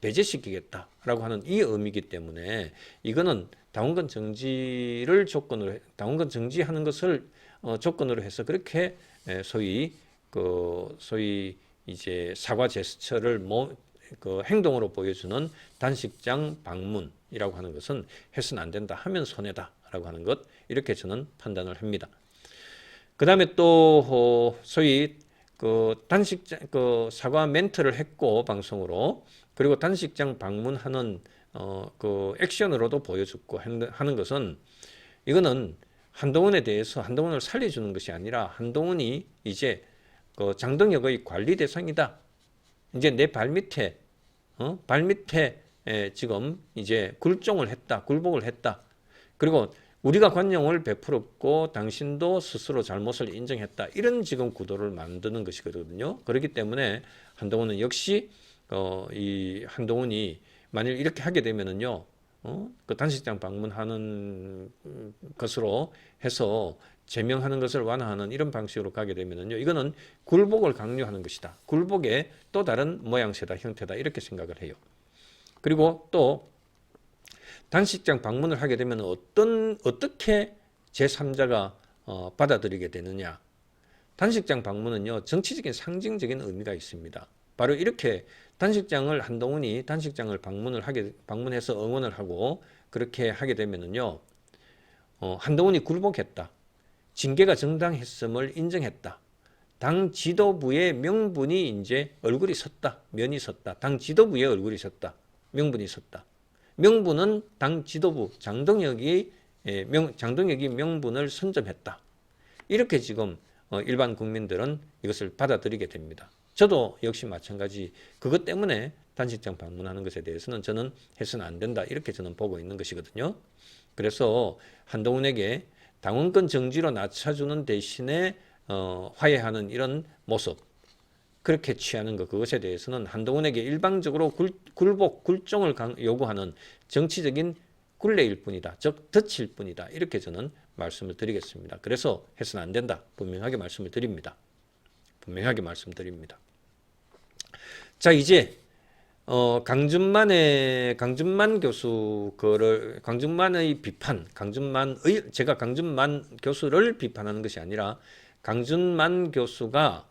S1: 배제시키겠다라고 하는 이 의미이기 때문에 이거는 당원권 정지하는 것을 조건으로 해서 그렇게 소위 이제 사과 제스처를 그 행동으로 보여주는 단식장 방문이라고 하는 것은 해서는 안 된다 하면 손해다라고 하는 것 이렇게 저는 판단을 합니다. 그 다음에 또 소위 그 단식장 그 사과 멘트를 했고 방송으로 그리고 단식장 방문하는 그 액션으로도 보여줬고 하는 것은 이거는 한동훈에 대해서 한동훈을 살려주는 것이 아니라 한동훈이 이제 그 장동혁의 관리 대상이다. 이제 내 발밑에 지금 이제 굴복을 했다. 그리고 우리가 관용을 베풀었고 당신도 스스로 잘못을 인정했다. 이런 지금 구도를 만드는 것이거든요. 그렇기 때문에 한동훈은 역시 이 한동훈이 만일 이렇게 하게 되면은요, 그 단식장 방문하는 것으로 해서 제명하는 것을 완화하는 이런 방식으로 가게 되면은요, 이거는 굴복을 강요하는 것이다. 굴복의 또 다른 모양새다, 형태다 이렇게 생각을 해요. 그리고 또 단식장 방문을 하게 되면 어떻게 제3자가 받아들이게 되느냐? 단식장 방문은요, 정치적인 상징적인 의미가 있습니다. 바로 이렇게 한동훈이 단식장을 방문해서 응원을 하고 그렇게 하게 되면은요, 한동훈이 굴복했다. 징계가 정당했음을 인정했다. 당 지도부의 명분이 이제 얼굴이 섰다. 면이 섰다. 당 지도부의 얼굴이 섰다. 명분이 섰다. 명분은 당 지도부 장동혁이 명분을 선점했다. 이렇게 지금 일반 국민들은 이것을 받아들이게 됩니다. 저도 역시 마찬가지 그것 때문에 단식장 방문하는 것에 대해서는 저는 해서는 안 된다. 이렇게 저는 보고 있는 것이거든요. 그래서 한동훈에게 당원권 정지로 낮춰주는 대신에 화해하는 이런 모습 그렇게 취하는 것 그것에 대해서는 한동훈에게 일방적으로 굴종을 요구하는 정치적인 굴레일 뿐이다. 즉 덫일 뿐이다. 이렇게 저는 말씀을 드리겠습니다. 그래서 해서는 안 된다. 분명하게 말씀을 드립니다. 분명하게 말씀드립니다. 자 이제 강준만 교수 강준만의 비판, 제가 강준만 교수를 비판하는 것이 아니라 강준만 교수가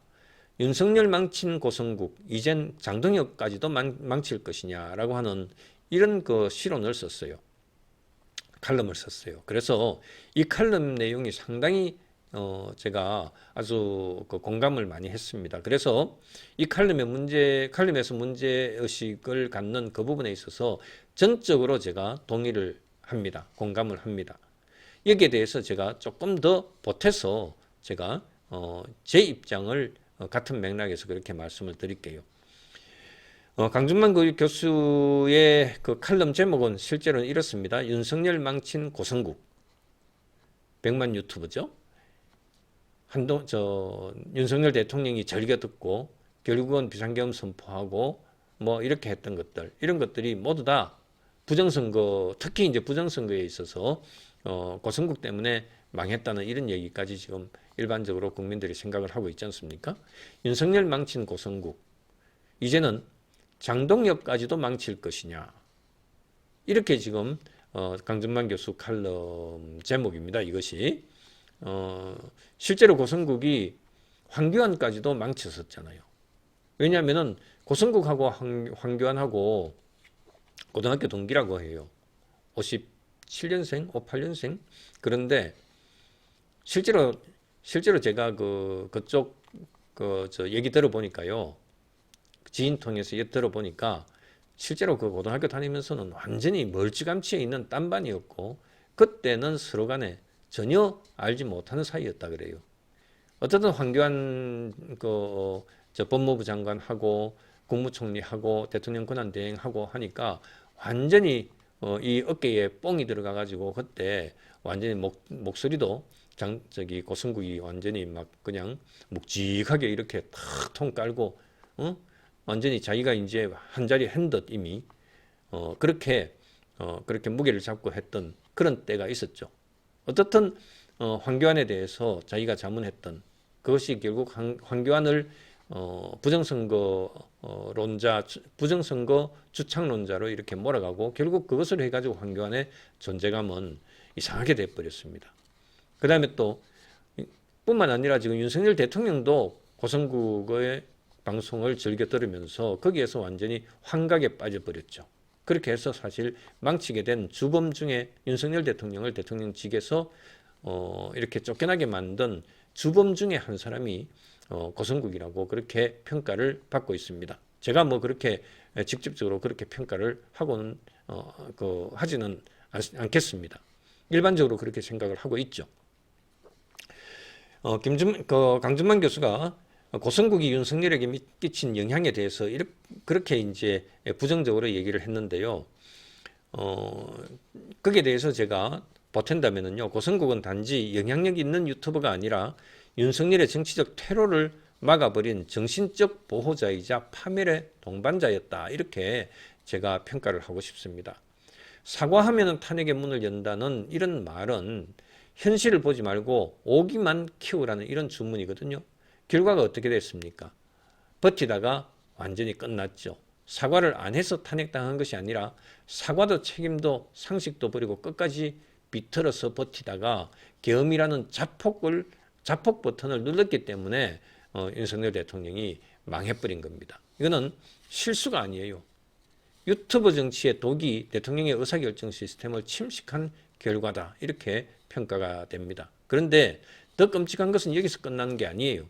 S1: 윤석열 망친 고성국, 이젠 장동혁까지도 망칠 것이냐라고 하는 이런 그 실론을 썼어요. 칼럼을 썼어요. 그래서 이 칼럼 내용이 상당히 제가 아주 그 공감을 많이 했습니다. 그래서 이 칼럼에서 문제의식을 갖는 그 부분에 있어서 전적으로 제가 동의를 합니다. 공감을 합니다. 여기에 대해서 제가 조금 더 보태서 제가 제 입장을 같은 맥락에서 그렇게 말씀을 드릴게요. 강준만 교수의 그 칼럼 제목은 실제로는 이렇습니다. 윤석열 망친 고성국. 100만 유튜브죠. 윤석열 대통령이 절겨 듣고 결국은 비상계엄 선포하고 뭐 이렇게 했던 것들 이런 것들이 모두 다 부정선거 특히 이제 부정선거에 있어서 고성국 때문에 망했다는 이런 얘기까지 지금 일반적으로 국민들이 생각을 하고 있지 않습니까? 윤석열 망친 고성국 이제는 장동혁까지도 망칠 것이냐 이렇게 지금 강준만 교수 칼럼 제목입니다. 이것이 실제로 고성국이 황교안까지도 망쳤었잖아요. 왜냐하면은 고성국하고 황교안하고 고등학교 동기라고 해요. 57년생, 58년생. 그런데 실제로 제가 그쪽 얘기 들어보니까요. 지인 통해서 들어보니까 실제로 그 고등학교 다니면서는 완전히 멀찌감치에 있는 딴반이었고 그때는 서로 간에 전혀 알지 못하는 사이였다 그래요. 어쨌든 황교안 법무부 장관하고 국무총리하고 대통령 권한대행하고 하니까 완전히 이 어깨에 뽕이 들어가 가지고 그때 완전히 목소리도 고성국이 완전히 막 그냥 묵직하게 이렇게 탁 통 깔고 완전히 자기가 이제 한 자리 한 듯 이미 그렇게 무게를 잡고 했던 그런 때가 있었죠. 어떻든 황교안에 대해서 자기가 자문했던 그것이 결국 황교안을 부정선거 주창론자로 이렇게 몰아가고 결국 그것을 해가지고 황교안의 존재감은 이상하게 돼버렸습니다. 그 다음에 또 뿐만 아니라 지금 윤석열 대통령도 고성국의 방송을 즐겨 들으면서 거기에서 완전히 환각에 빠져버렸죠. 그렇게 해서 사실 망치게 된 주범 중에 윤석열 대통령을 대통령직에서 이렇게 쫓겨나게 만든 주범 중에 한 사람이 고성국이라고 그렇게 평가를 받고 있습니다. 제가 뭐 그렇게 직접적으로 그렇게 평가를 하고는 하지는 않겠습니다. 일반적으로 그렇게 생각을 하고 있죠. 강준만 교수가 고성국이 윤석열에게 끼친 영향에 대해서 그렇게 이제 부정적으로 얘기를 했는데요. 거기에 대해서 제가 보탠다면요. 고성국은 단지 영향력 있는 유튜버가 아니라 윤석열의 정치적 퇴로를 막아버린 정신적 보호자이자 파멸의 동반자였다. 이렇게 제가 평가를 하고 싶습니다. 사과하면 탄핵의 문을 연다는 이런 말은 현실을 보지 말고 오기만 키우라는 이런 주문이거든요. 결과가 어떻게 됐습니까? 버티다가 완전히 끝났죠. 사과를 안 해서 탄핵당한 것이 아니라 사과도 책임도 상식도 버리고 끝까지 비틀어서 버티다가 계엄이라는 자폭 버튼을 눌렀기 때문에 윤석열 대통령이 망해버린 겁니다. 이거는 실수가 아니에요. 유튜버 정치의 독이 대통령의 의사결정 시스템을 침식한 결과다. 이렇게 평가가 됩니다. 그런데 더 끔찍한 것은 여기서 끝나는 게 아니에요.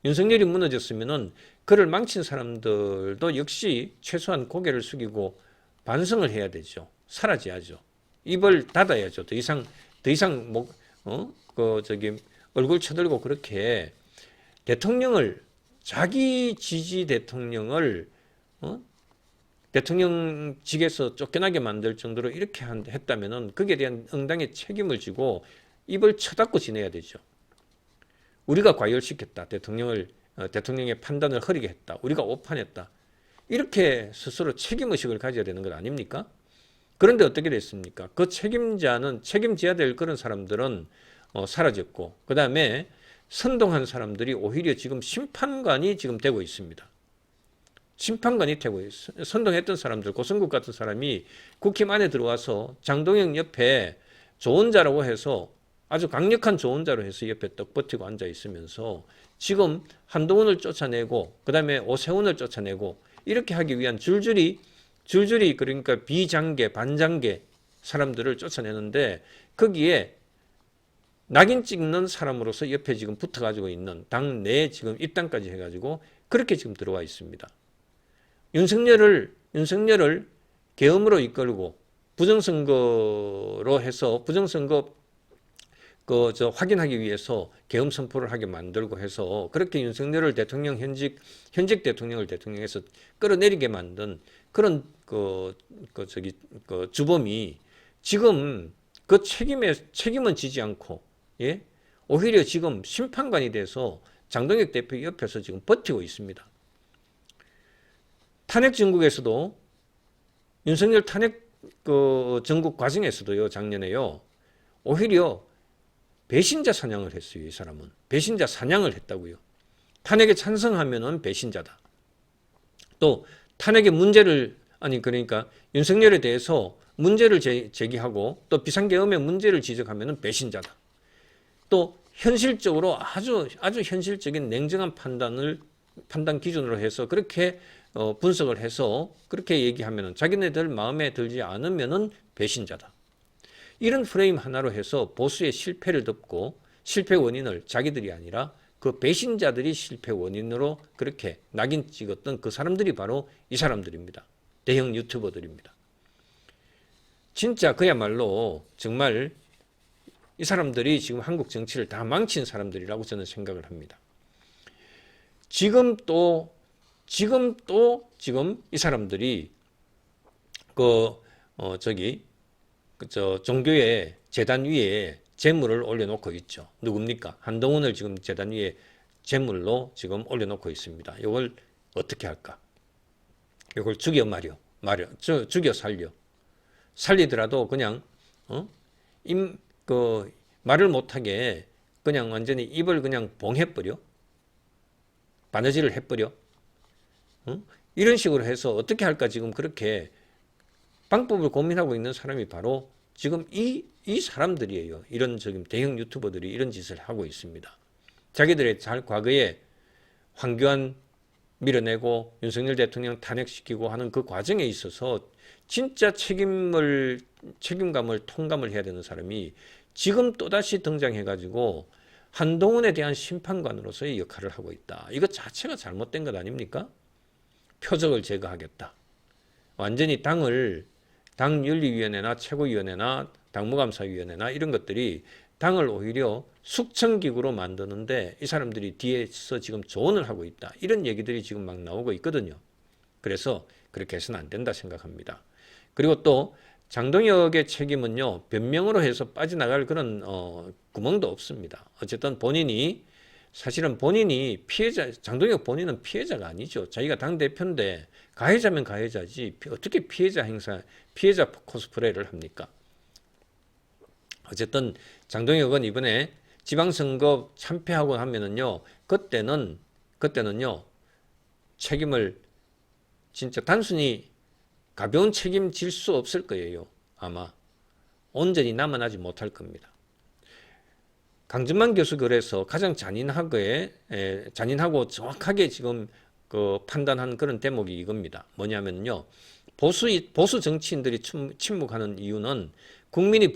S1: 윤석열이 무너졌으면은 그를 망친 사람들도 역시 최소한 고개를 숙이고 반성을 해야 되죠. 사라져야죠. 입을 닫아야죠. 더 이상 얼굴 쳐들고 그렇게 대통령을, 자기 지지 대통령을, 대통령직에서 쫓겨나게 만들 정도로 이렇게 했다면은 거기에 대한 응당의 책임을 지고 입을 쳐닫고 지내야 되죠. 우리가 과열시켰다. 대통령의 판단을 흐리게 했다. 우리가 오판했다. 이렇게 스스로 책임의식을 가져야 되는 것 아닙니까? 그런데 어떻게 됐습니까? 그 책임져야 될 그런 사람들은 사라졌고, 그 다음에 선동한 사람들이 오히려 지금 심판관이 지금 되고 있습니다. 심판관이 되고 있어요. 선동했던 사람들, 고성국 같은 사람이 국힘 안에 들어와서 장동영 옆에 조언자라고 해서, 아주 강력한 조언자로 해서 옆에 떡 버티고 앉아 있으면서 지금 한동훈을 쫓아내고 그 다음에 오세훈을 쫓아내고 이렇게 하기 위한 줄줄이 그러니까 비장계, 반장계 사람들을 쫓아내는데, 거기에 낙인 찍는 사람으로서 옆에 지금 붙어가지고 있는 당내 지금 입당까지 해가지고 그렇게 지금 들어와 있습니다. 윤석열을 계엄으로 이끌고 부정선거로 해서 부정선거 확인하기 위해서 계엄 선포를 하게 만들고 해서 그렇게 윤석열을 현직 대통령을 대통령에서 끌어내리게 만든 그런 주범이 지금 그 책임은 지지 않고, 예? 오히려 지금 심판관이 돼서 장동혁 대표 옆에서 지금 버티고 있습니다. 탄핵 정국에서도 윤석열 탄핵 정국 과정에서도요, 작년에요, 오히려 배신자 사냥을 했어요. 이 사람은 배신자 사냥을 했다고요. 탄핵에 찬성하면은 배신자다. 또 탄핵의 그러니까 윤석열에 대해서 문제를 제기하고 또 비상계엄의 문제를 지적하면은 배신자다. 또 현실적으로 아주 현실적인 냉정한 판단 기준으로 해서 그렇게 분석을 해서 그렇게 얘기하면은 자기네들 마음에 들지 않으면은 배신자다. 이런 프레임 하나로 해서 보수의 실패를 덮고 실패 원인을 자기들이 아니라 그 배신자들이 실패 원인으로 그렇게 낙인 찍었던 그 사람들이 바로 이 사람들입니다. 대형 유튜버들입니다. 진짜 그야말로 정말 이 사람들이 지금 한국 정치를 다 망친 사람들이라고 저는 생각을 합니다. 지금 이 사람들이 종교의 재단 위에 재물을 올려놓고 있죠. 누굽니까? 한동훈을 지금 재단 위에 재물로 지금 올려놓고 있습니다. 이걸 어떻게 할까? 이걸 죽여 살려. 살리더라도 그냥 말을 못하게 그냥 완전히 입을 그냥 봉해버려. 바느질을 해버려. 이런 식으로 해서 어떻게 할까 지금 그렇게 방법을 고민하고 있는 사람이 바로 지금 이 사람들이에요. 이런 지금 대형 유튜버들이 이런 짓을 하고 있습니다. 자기들의 과거에 황교안 밀어내고 윤석열 대통령 탄핵시키고 하는 그 과정에 있어서 진짜 책임감을 통감을 해야 되는 사람이 지금 또다시 등장해가지고 한동훈에 대한 심판관으로서의 역할을 하고 있다. 이것 자체가 잘못된 것 아닙니까? 표적을 제거하겠다. 완전히 당윤리위원회나 최고위원회나 당무감사위원회나 이런 것들이 당을 오히려 숙청기구로 만드는데 이 사람들이 뒤에서 지금 조언을 하고 있다. 이런 얘기들이 지금 막 나오고 있거든요. 그래서 그렇게 해서는 안 된다 생각합니다. 그리고 또 장동혁의 책임은요, 변명으로 해서 빠져나갈 그런 구멍도 없습니다. 어쨌든 사실은 본인이 장동혁 본인은 피해자가 아니죠. 자기가 당대표인데 가해자면 가해자지 어떻게 피해자 코스프레를 합니까? 어쨌든 장동혁은 이번에 지방선거 참패하고 하면은요, 그때는요, 책임을 진짜 단순히 가벼운 책임질 수 없을 거예요. 아마 온전히 남아나지 못할 겁니다. 강준만 교수 글에서 가장 잔인하고 정확하게 지금 판단한 그런 대목이 이겁니다. 뭐냐면요, 보수 정치인들이 침묵하는 이유는 국민이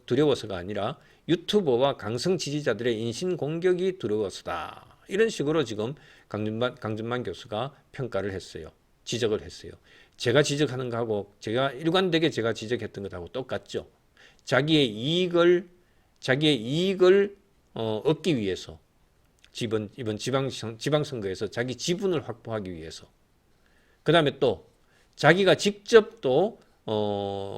S1: 두려워서가 아니라 유튜버와 강성 지지자들의 인신 공격이 두려워서다. 이런 식으로 지금 강준만 교수가 평가를 했어요. 지적을 했어요. 제가 지적하는 거하고 제가 일관되게 제가 지적했던 것하고 똑같죠. 자기의 이익을 얻기 위해서 이번 지방선거에서 자기 지분을 확보하기 위해서 그 다음에 또 자기가 직접 또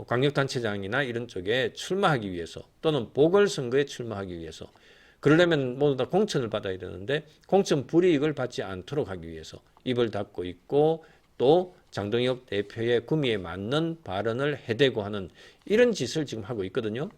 S1: 광역단체장이나 이런 쪽에 출마하기 위해서 또는 보궐선거에 출마하기 위해서 그러려면 모두 다 공천을 받아야 되는데 공천 불이익을 받지 않도록 하기 위해서 입을 닫고 있고 또 장동혁 대표의 구미에 맞는 발언을 해대고 하는 이런 짓을 지금 하고 있거든요.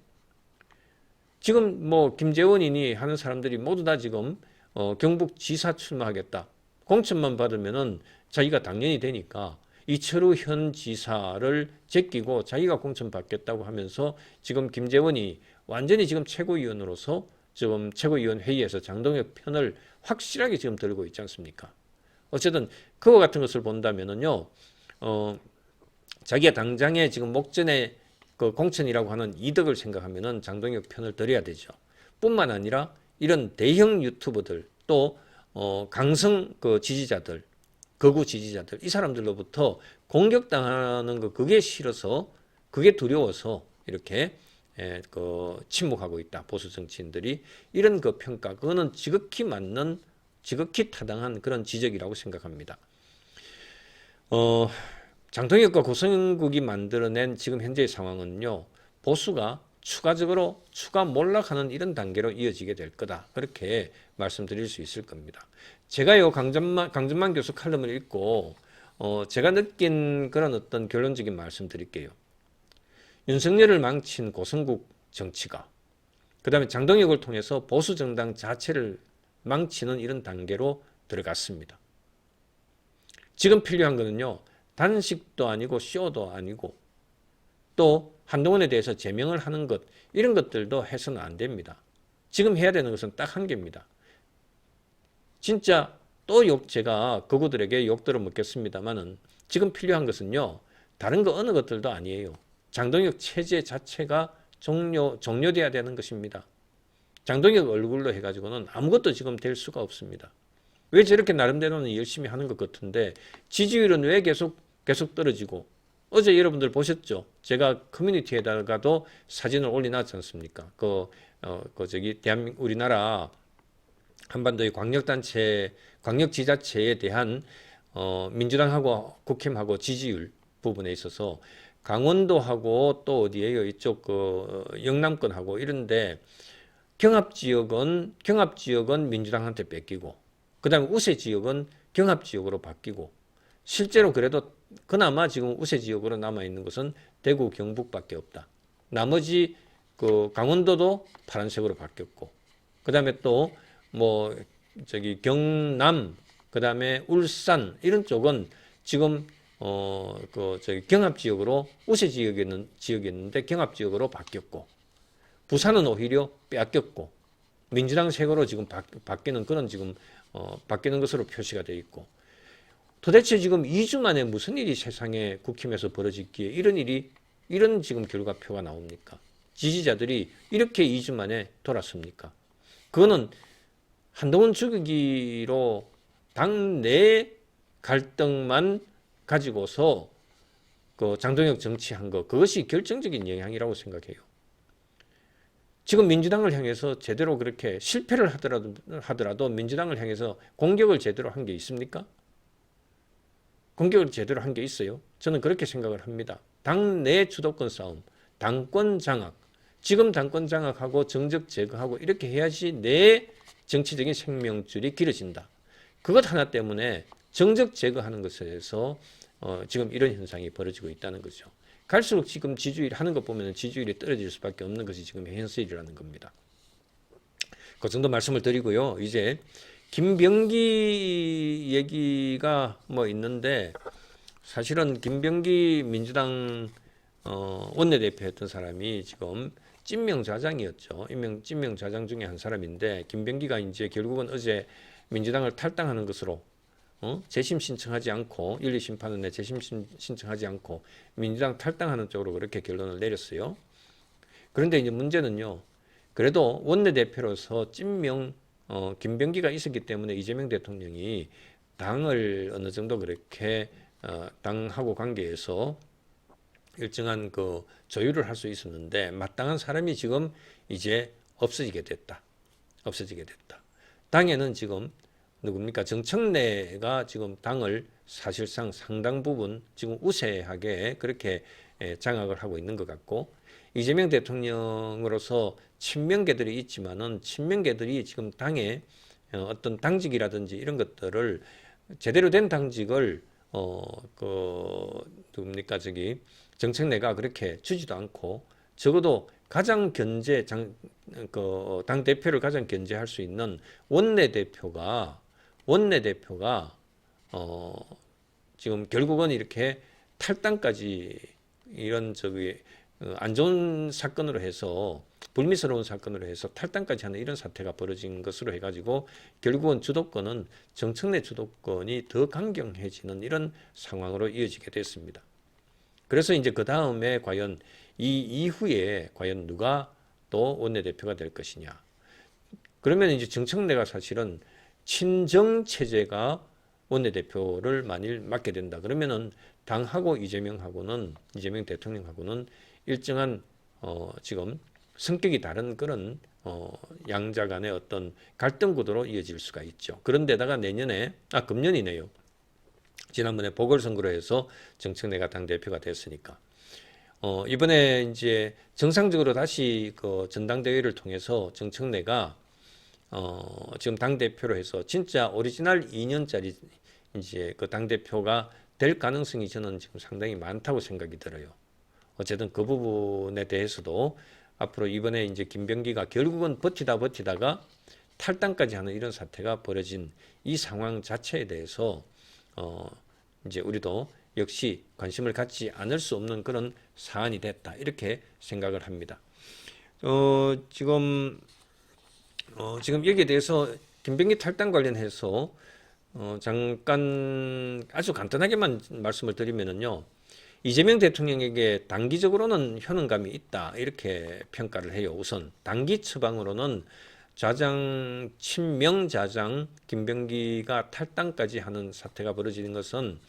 S1: 지금 뭐 김재원이니 하는 사람들이 모두 다 지금 경북지사 출마하겠다. 공천만 받으면은 자기가 당연히 되니까 이철우 현 지사를 제끼고 자기가 공천 받겠다고 하면서 지금 김재원이 완전히 지금 최고위원으로서 지금 최고위원 회의에서 장동혁 편을 확실하게 지금 들고 있지 않습니까? 어쨌든 그와 같은 것을 본다면은요, 자기가 당장에 지금 목전에 그 공천이라고 하는 이득을 생각하면은 장동혁 편을 들어야 되죠. 뿐만 아니라 이런 대형 유튜버들 또 강성 그 지지자들, 극우 지지자들 이 사람들로부터 공격당하는 거 그게 싫어서 그게 두려워서 이렇게 침묵하고 있다. 보수 정치인들이 이런 그 평가 그거는 지극히 맞는 지극히 타당한 그런 지적이라고 생각합니다. 장동혁과 고성국이 만들어낸 지금 현재의 상황은요. 보수가 추가적으로 추가 몰락하는 이런 단계로 이어지게 될 거다. 그렇게 말씀드릴 수 있을 겁니다. 제가요 강준만 교수 칼럼을 읽고 제가 느낀 그런 어떤 결론적인 말씀 드릴게요. 윤석열을 망친 고성국 정치가 그 다음에 장동혁을 통해서 보수 정당 자체를 망치는 이런 단계로 들어갔습니다. 지금 필요한 거는요. 단식도 아니고 쇼도 아니고 또 한동훈에 대해서 제명을 하는 것 이런 것들도 해서는 안 됩니다. 지금 해야 되는 것은 딱 한 개입니다. 진짜 또 제가 그구들에게 욕 들어 먹겠습니다만은 지금 필요한 것은요. 다른 거 어느 것들도 아니에요. 장동혁 체제 자체가 종료돼야 되는 것입니다. 장동혁 얼굴로 해가지고는 아무것도 지금 될 수가 없습니다. 왜 저렇게 나름대로는 열심히 하는 것 같은데 지지율은 왜 계속 떨어지고 어제 여러분들 보셨죠? 제가 커뮤니티에다가도 사진을 올려놨지 않습니까? 우리나라 한반도의 광역지자체에 대한 민주당하고 국힘하고 지지율 부분에 있어서 강원도하고 또 어디에요? 이쪽 영남권하고 이런데 경합지역은 민주당한테 뺏기고 그다음에 우세지역은 경합지역으로 바뀌고 실제로 그래도 그나마 지금 우세지역으로 남아있는 것은 대구, 경북밖에 없다. 나머지 강원도도 파란색으로 바뀌었고 그다음에 또 경남 그다음에 울산 이런 쪽은 지금 경합지역으로 우세지역이었는데 경합지역으로 바뀌었고 부산은 오히려 빼앗겼고 민주당 색으로 지금 바뀌는 그런 지금 바뀌는 것으로 표시가 되어 있고 도대체 지금 2주 만에 무슨 일이 세상에 국힘에서 벌어졌기에 이런 지금 결과표가 나옵니까? 지지자들이 이렇게 2주 만에 돌았습니까? 그거는 한동훈 죽이기로 당내 갈등만 가지고서 장동혁 정치한 거 그것이 결정적인 영향이라고 생각해요. 지금 민주당을 향해서 제대로 그렇게 실패를 하더라도 민주당을 향해서 공격을 제대로 한 게 있습니까? 공격을 제대로 한 게 있어요? 저는 그렇게 생각을 합니다. 당내 주도권 싸움, 당권 장악, 지금 당권 장악하고 정적 제거하고 이렇게 해야지 내 정치적인 생명줄이 길어진다. 그것 하나 때문에 정적 제거하는 것에서 지금 이런 현상이 벌어지고 있다는 거죠. 갈수록 지금 지지율 하는 것 보면 지지율이 떨어질 수밖에 없는 것이 지금 현실이라는 겁니다. 그 정도 말씀을 드리고요. 이제 김병기 얘기가 있는데 사실은 김병기 민주당 원내대표였던 사람이 지금 찐명좌장이었죠. 찐명좌장 중에 한 사람인데 김병기가 이제 결국은 어제 민주당을 탈당하는 것으로 재심 신청하지 않고 1, 2심판원에 재심 신청하지 않고 민주당 탈당하는 쪽으로 그렇게 결론을 내렸어요. 그런데 이제 문제는요. 그래도 원내대표로서 찐명 김병기가 있었기 때문에 이재명 대통령이 당을 어느 정도 그렇게 당하고 관계에서 일정한 그 조율을 할 수 있었는데 마땅한 사람이 지금 이제 없어지게 됐다. 없어지게 됐다. 당에는 지금 누굽니까? 정청래가 지금 당을 사실상 상당 부분 지금 우세하게 그렇게 장악을 하고 있는 것 같고 이재명 대통령으로서 친명계들이 있지만은 친명계들이 지금 당에 어떤 당직이라든지 이런 것들을 제대로 된 당직을 누굽니까? 저기 정책내가 그렇게 주지도 않고 적어도 가장 당 대표를 가장 견제할 수 있는 원내대표가 지금 결국은 이렇게 탈당까지 이런 저기 안 좋은 사건으로 해서 불미스러운 사건으로 해서 탈당까지 하는 이런 사태가 벌어진 것으로 해가지고 결국은 주도권은 정청래 주도권이 더 강경해지는 이런 상황으로 이어지게 됐습니다. 그래서 이제 그 다음에 과연 이 이후에 과연 누가 또 원내대표가 될 것이냐. 그러면 이제 정청래가 사실은 친정 체제가 원내대표를 만일 맡게 된다. 그러면은 당하고 이재명 대통령하고는 일정한 지금 성격이 다른 그런 양자 간의 어떤 갈등 구도로 이어질 수가 있죠. 그런데다가 금년이네요. 지난번에 보궐선거로 해서 정청래가 당대표가 됐으니까. 이번에 이제 정상적으로 다시 그 전당대회를 통해서 정청래가 지금 당대표로 해서 진짜 오리지널 2년짜리 이제 그 당대표가 될 가능성이 저는 지금 상당히 많다고 생각이 들어요. 어쨌든 그 부분에 대해서도 앞으로 이번에 이제 김병기가 결국은 버티다가 탈당까지 하는 이런 사태가 벌어진 이 상황 자체에 대해서 이제 우리도 역시 관심을 갖지 않을 수 없는 그런 사안이 됐다. 이렇게 생각을 합니다. 지금 여기에 대해서 김병기 탈당 관련해서 잠깐 아주 간단하게만 말씀을 드리면은요. 이재명 대통령에게 단기적으로는 효능감이 있다. 이렇게 평가를 해요. 우선 단기 처방으로는 친명 자장 김병기가 탈당까지 하는 사태가 벌어지는 것은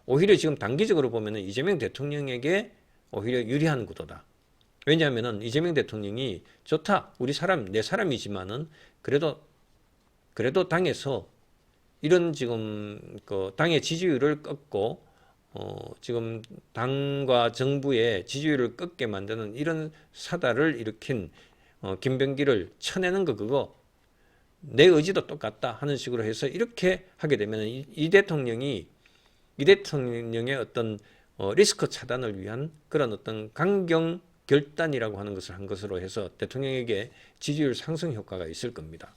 S1: 오히려 지금 단기적으로 보면은 이재명 대통령에게 오히려 유리한 구도다. 왜냐하면은 이재명 대통령이 좋다. 우리 사람, 내 사람이지만은 그래도 당에서 이런 지금 그 당의 지지율을 꺾고 지금 당과 정부의 지지율을 꺾게 만드는 이런 사달을 일으킨 김병기를 쳐내는 거 그거 내 의지도 똑같다 하는 식으로 해서 이렇게 하게 되면 이 대통령의 어떤 리스크 차단을 위한 그런 어떤 강경 결단이라고 하는 것을 한 것으로 해서 대통령에게 지지율 상승 효과가 있을 겁니다.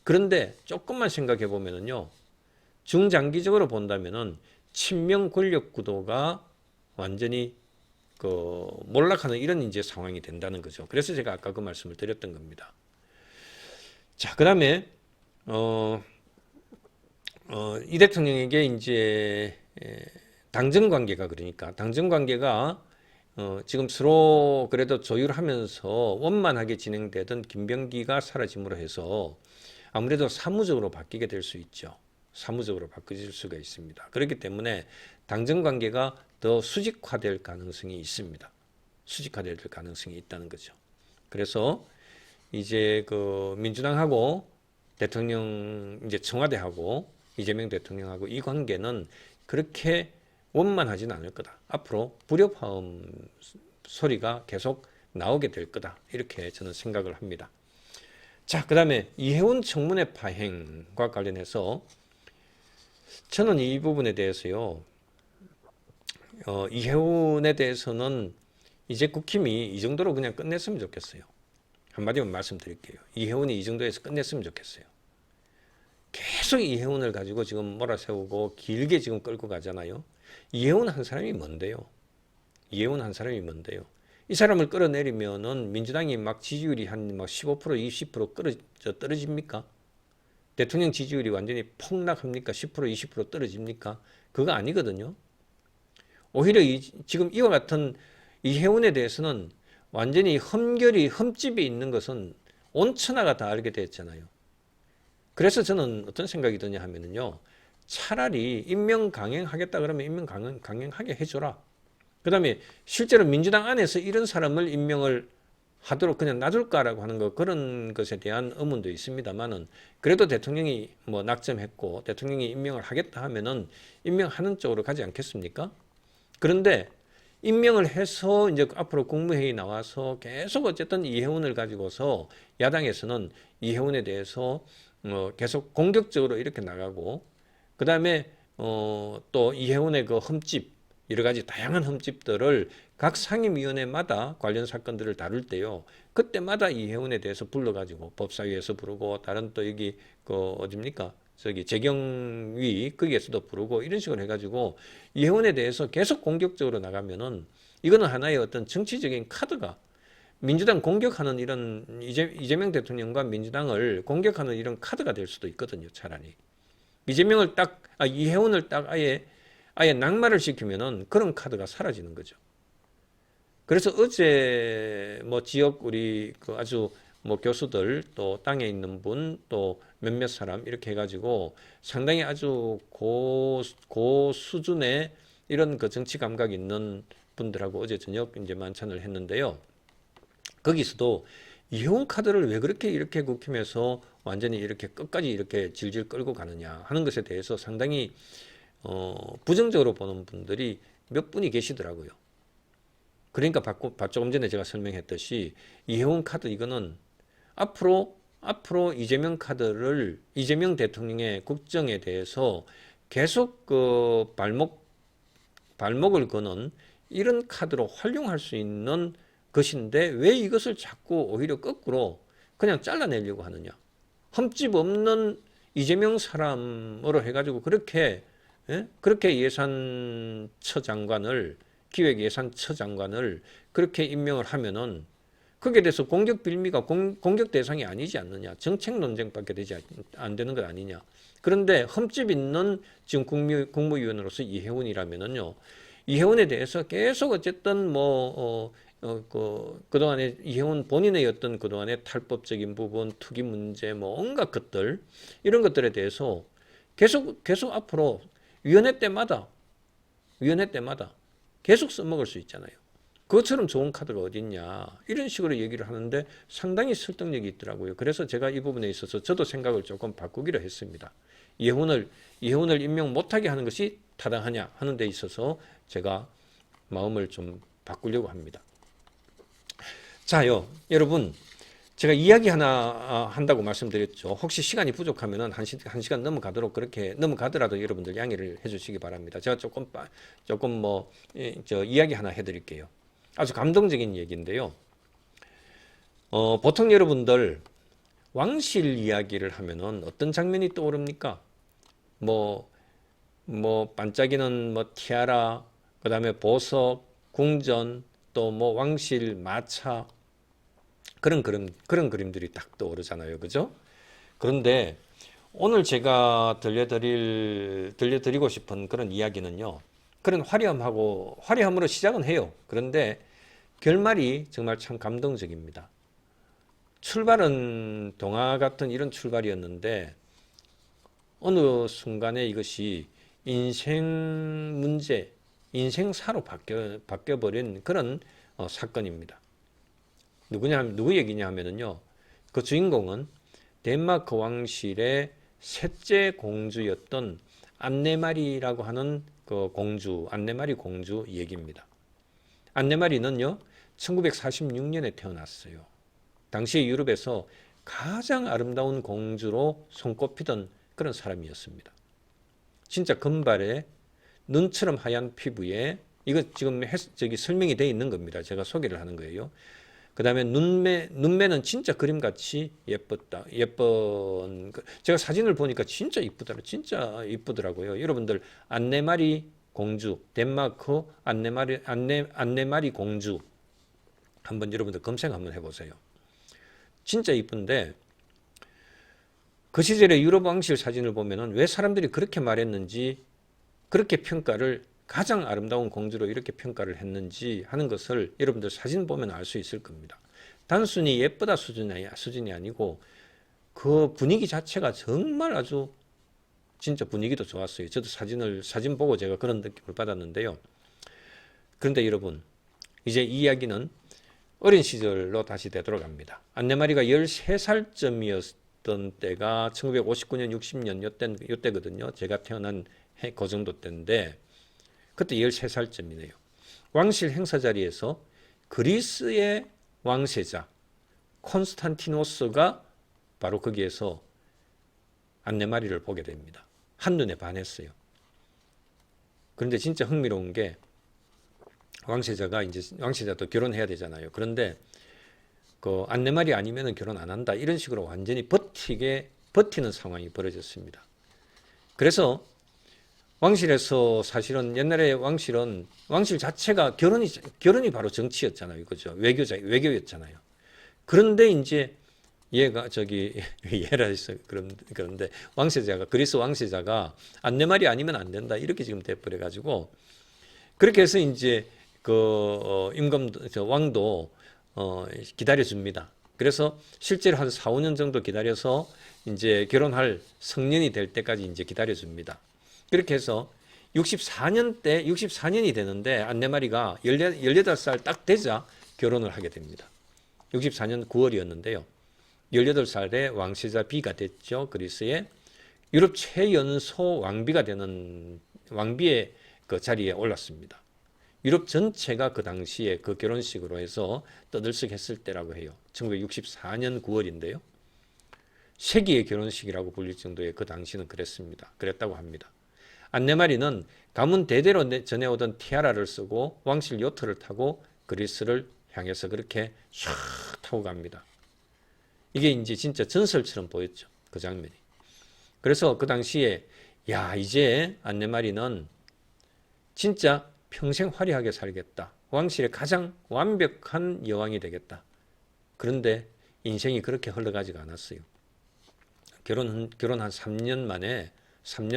S1: 그런데 조금만 생각해 보면은요. 중장기적으로 본다면은 친명 권력 구도가 완전히 몰락하는 이런 이제 상황이 된다는 거죠. 그래서 제가 아까 그 말씀을 드렸던 겁니다. 자, 그다음에 이 대통령에게 이제 당정 관계가 지금 서로 그래도 조율하면서 원만하게 진행되던 김병기가 사라짐으로 해서 아무래도 사무적으로 바뀌게 될 수 있죠. 사무적으로 바뀌어질 수가 있습니다. 그렇기 때문에 당정 관계가 더 수직화될 가능성이 있습니다. 수직화될 가능성이 있다는 거죠. 그래서 이제 그 민주당하고 대통령 이제 청와대하고 이재명 대통령하고 이 관계는 그렇게 원만하지는 않을 거다. 앞으로 불협화음 소리가 계속 나오게 될 거다. 이렇게 저는 생각을 합니다. 자, 그 다음에 이해운 청문회 파행과 관련해서 저는 이 부분에 대해서요. 이해운에 대해서는 이제 국힘이 이 정도로 그냥 끝냈으면 좋겠어요. 한마디만 말씀드릴게요. 이해운이 이 정도에서 끝냈으면 좋겠어요. 계속 이해운을 가지고 지금 몰아세우고 길게 지금 끌고 가잖아요. 이해운 한 사람이 뭔데요? 이 사람을 끌어내리면은 민주당이 막 지지율이 한 막 15% 20% 떨어집니까? 대통령 지지율이 완전히 폭락합니까? 10% 20% 떨어집니까? 그거 아니거든요. 오히려 지금 이와 같은 이해운에 대해서는 완전히 흠집이 있는 것은 온 천하가 다 알게 됐잖아요. 그래서 저는 어떤 생각이 드냐 하면은요, 차라리 임명 강행하겠다 그러면 임명 강행하게 해줘라. 그 다음에 실제로 민주당 안에서 이런 사람을 임명을 하도록 그냥 놔둘까라고 하는 거, 그런 것에 대한 의문도 있습니다만은, 그래도 대통령이 뭐 낙점했고 대통령이 임명을 하겠다 하면은 임명하는 쪽으로 가지 않겠습니까? 그런데 임명을 해서 이제 앞으로 국무회의 나와서 계속 어쨌든 이해운을 가지고서 야당에서는 이해운에 대해서 계속 공격적으로 이렇게 나가고, 그 다음에 또 이해운의 그 흠집, 여러 가지 다양한 흠집들을 각 상임위원회마다 관련 사건들을 다룰 때요, 그때마다 이해운에 대해서 불러가지고 법사위에서 부르고, 다른 또 여기 그 어딥니까? 저기 재경위 거기에서도 부르고, 이런 식으로 해가지고 이해운에 대해서 계속 공격적으로 나가면은 이거는 하나의 어떤 정치적인 카드가, 민주당 공격하는 이런 이재명 대통령과 민주당을 공격하는 이런 카드가 될 수도 있거든요. 차라리 이해운을 딱 아예 낙마를 시키면은 그런 카드가 사라지는 거죠. 그래서 어제 뭐 지역 우리 그 아주 뭐 교수들, 또 땅에 있는 분, 또 몇몇 사람 이렇게 해가지고 상당히 아주 고 수준의 이런 그 정치 감각이 있는 분들하고 어제 저녁 이제 만찬을 했는데요. 거기서도 이해운 카드를 왜 그렇게 이렇게 국힘에서 완전히 이렇게 끝까지 이렇게 질질 끌고 가느냐 하는 것에 대해서 상당히 부정적으로 보는 분들이 몇 분이 계시더라고요. 그러니까 조금 전에 제가 설명했듯이 이해운 카드, 이거는 앞으로 이재명 카드를, 이재명 대통령의 국정에 대해서 계속 그 발목을 거는 이런 카드로 활용할 수 있는 것인데, 왜 이것을 자꾸 오히려 거꾸로 그냥 잘라내려고 하느냐. 흠집 없는 이재명 사람으로 해가지고 그렇게 예산처 장관을, 기획예산처 장관을 그렇게 임명을 하면은 거기에 대해서 공격 빌미가 공격 대상이 아니지 않느냐. 정책 논쟁밖에 안 되는 것 아니냐. 그런데 흠집 있는 지금 국무위원으로서 이해운이라면은요, 이해운에 대해서 계속 어쨌든 그동안에 이해운 본인의 어떤 그동안의 탈법적인 부분, 투기 문제, 뭐 온갖 것들, 이런 것들에 대해서 계속 앞으로 위원회 때마다 계속 써먹을 수 있잖아요. 그것처럼 좋은 카드가 어딨냐, 이런 식으로 얘기를 하는데 상당히 설득력이 있더라고요. 그래서 제가 이 부분에 있어서 저도 생각을 조금 바꾸기로 했습니다. 이해운을 임명 못하게 하는 것이 타당하냐 하는 데 있어서 제가 마음을 좀 바꾸려고 합니다. 자요, 여러분, 제가 이야기 하나 한다고 말씀드렸죠. 혹시 시간이 부족하면은 한 시간 넘어가도록, 그렇게 넘어가더라도 여러분들 양해를 해주시기 바랍니다. 제가 조금 이야기 하나 해드릴게요. 아주 감동적인 얘기인데요. 보통 여러분들 왕실 이야기를 하면은 어떤 장면이 떠오릅니까? 반짝이는 티아라, 그 다음에 보석, 궁전, 또 왕실 마차, 그런 그림들이 딱 떠오르잖아요. 그죠? 그런데 오늘 제가 들려드리고 싶은 그런 이야기는요, 그런 화려함으로 시작은 해요. 그런데 결말이 정말 참 감동적입니다. 출발은 동화 같은 이런 출발이었는데 어느 순간에 이것이 인생 문제, 인생사로 바뀌어버린 그런 사건입니다. 누구 얘기냐 하면은요, 그 주인공은 덴마크 왕실의 셋째 공주였던 안네마리라고 하는 그 공주, 안네마리 공주 얘기입니다. 안네마리는요, 1946년에 태어났어요. 당시 유럽에서 가장 아름다운 공주로 손꼽히던 그런 사람이었습니다. 진짜 금발에 눈처럼 하얀 피부에, 이거 지금 설명이 되어 있는 겁니다. 제가 소개를 하는 거예요. 그 다음에 눈매는 진짜 그림같이 제가 사진을 보니까 진짜 이쁘더라고요. 여러분들 안네마리 공주, 덴마크 안네마리 공주 한번 여러분들 검색 한번 해보세요. 진짜 이쁜데, 그 시절의 유럽 왕실 사진을 보면은 왜 사람들이 그렇게 말했는지, 그렇게 평가를 가장 아름다운 공주로 이렇게 평가를 했는지 하는 것을 여러분들 사진 보면 알 수 있을 겁니다. 단순히 예쁘다 수준이 아니고 그 분위기 자체가 정말 아주 진짜 분위기도 좋았어요. 저도 사진 보고 제가 그런 느낌을 받았는데요. 그런데 여러분, 이제 이 이야기는 어린 시절로 다시 되돌아갑니다. 안내마리가 13살쯤이었던 때가 1959년, 60년 요때거든요. 제가 태어난 그 정도 때인데 그때 13살쯤이네요. 왕실 행사 자리에서 그리스의 왕세자 콘스탄티노스가 바로 거기에서 안내마리를 보게 됩니다. 한눈에 반했어요. 그런데 진짜 흥미로운 게 왕세자도 결혼해야 되잖아요. 그런데 그 안내마리 아니면 결혼 안 한다. 이런 식으로 완전히 버티는 상황이 벌어졌습니다. 그래서 왕실에서 사실은 옛날에 왕실 자체가 결혼이 바로 정치였잖아요. 그죠? 외교였잖아요. 그런데 이제 얘라 해서 그런데 그리스 왕세자가 안내말이 아니면 안 된다. 이렇게 지금 돼버려 가지고 그렇게 해서 이제 왕도 기다려줍니다. 그래서 실제로 한 4, 5년 정도 기다려서 이제 결혼할 성년이 될 때까지 이제 기다려줍니다. 그렇게 해서 64년이 되는데 안내마리가 18살 딱 되자 결혼을 하게 됩니다. 64년 9월이었는데요. 18살에 왕세자 B가 됐죠. 그리스의 유럽 최연소 왕비의 그 자리에 올랐습니다. 유럽 전체가 그 당시에 그 결혼식으로 해서 떠들썩했을 때라고 해요. 1964년 9월인데요. 세기의 결혼식이라고 불릴 정도의 그 당시는 그랬다고 합니다. 안내마리는 가문 대대로 전해오던 티아라를 쓰고 왕실 요트를 타고 그리스를 향해서 그렇게 쫙 타고 갑니다. 이게 이제 진짜 전설처럼 보였죠. 그 장면이. 그래서 그 당시에 이제 안내마리는 진짜 평생 화려하게 살겠다. 왕실의 가장 완벽한 여왕이 되겠다. 그런데 인생이 그렇게 흘러가지가 않았어요. 결혼 한 3년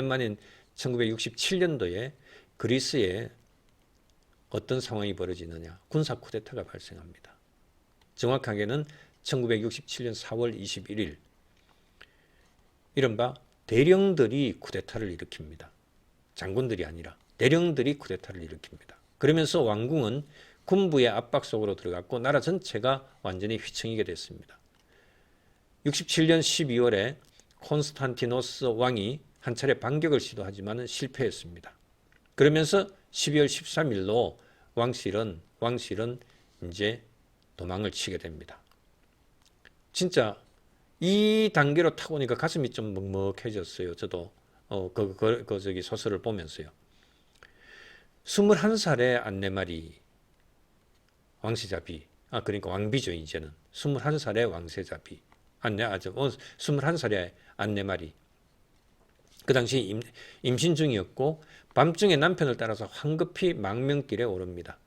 S1: 만인 1967년도에 그리스에 어떤 상황이 벌어지느냐. 군사 쿠데타가 발생합니다. 정확하게는 1967년 4월 21일 이른바 대령들이 쿠데타를 일으킵니다. 장군들이 아니라 대령들이 쿠데타를 일으킵니다. 그러면서 왕궁은 군부의 압박 속으로 들어갔고 나라 전체가 완전히 휘청이게 됐습니다. 67년 12월에 콘스탄티노스 왕이 한 차례 반격을 시도하지만 실패했습니다. 그러면서 12월 13일로 왕실은 이제 도망을 치게 됩니다. 진짜 이 단계로 타고 오니까 가슴이 좀 먹먹해졌어요. 저도 소설을 보면서요. 21살의 안내마리 왕세자 B, 그러니까 왕비죠. 이제는 21살의 왕세자 B, 21살의 안내마리. 그 당시 임신 중이었고 밤중에 남편을 따라서 황급히 망명길에 오릅니다.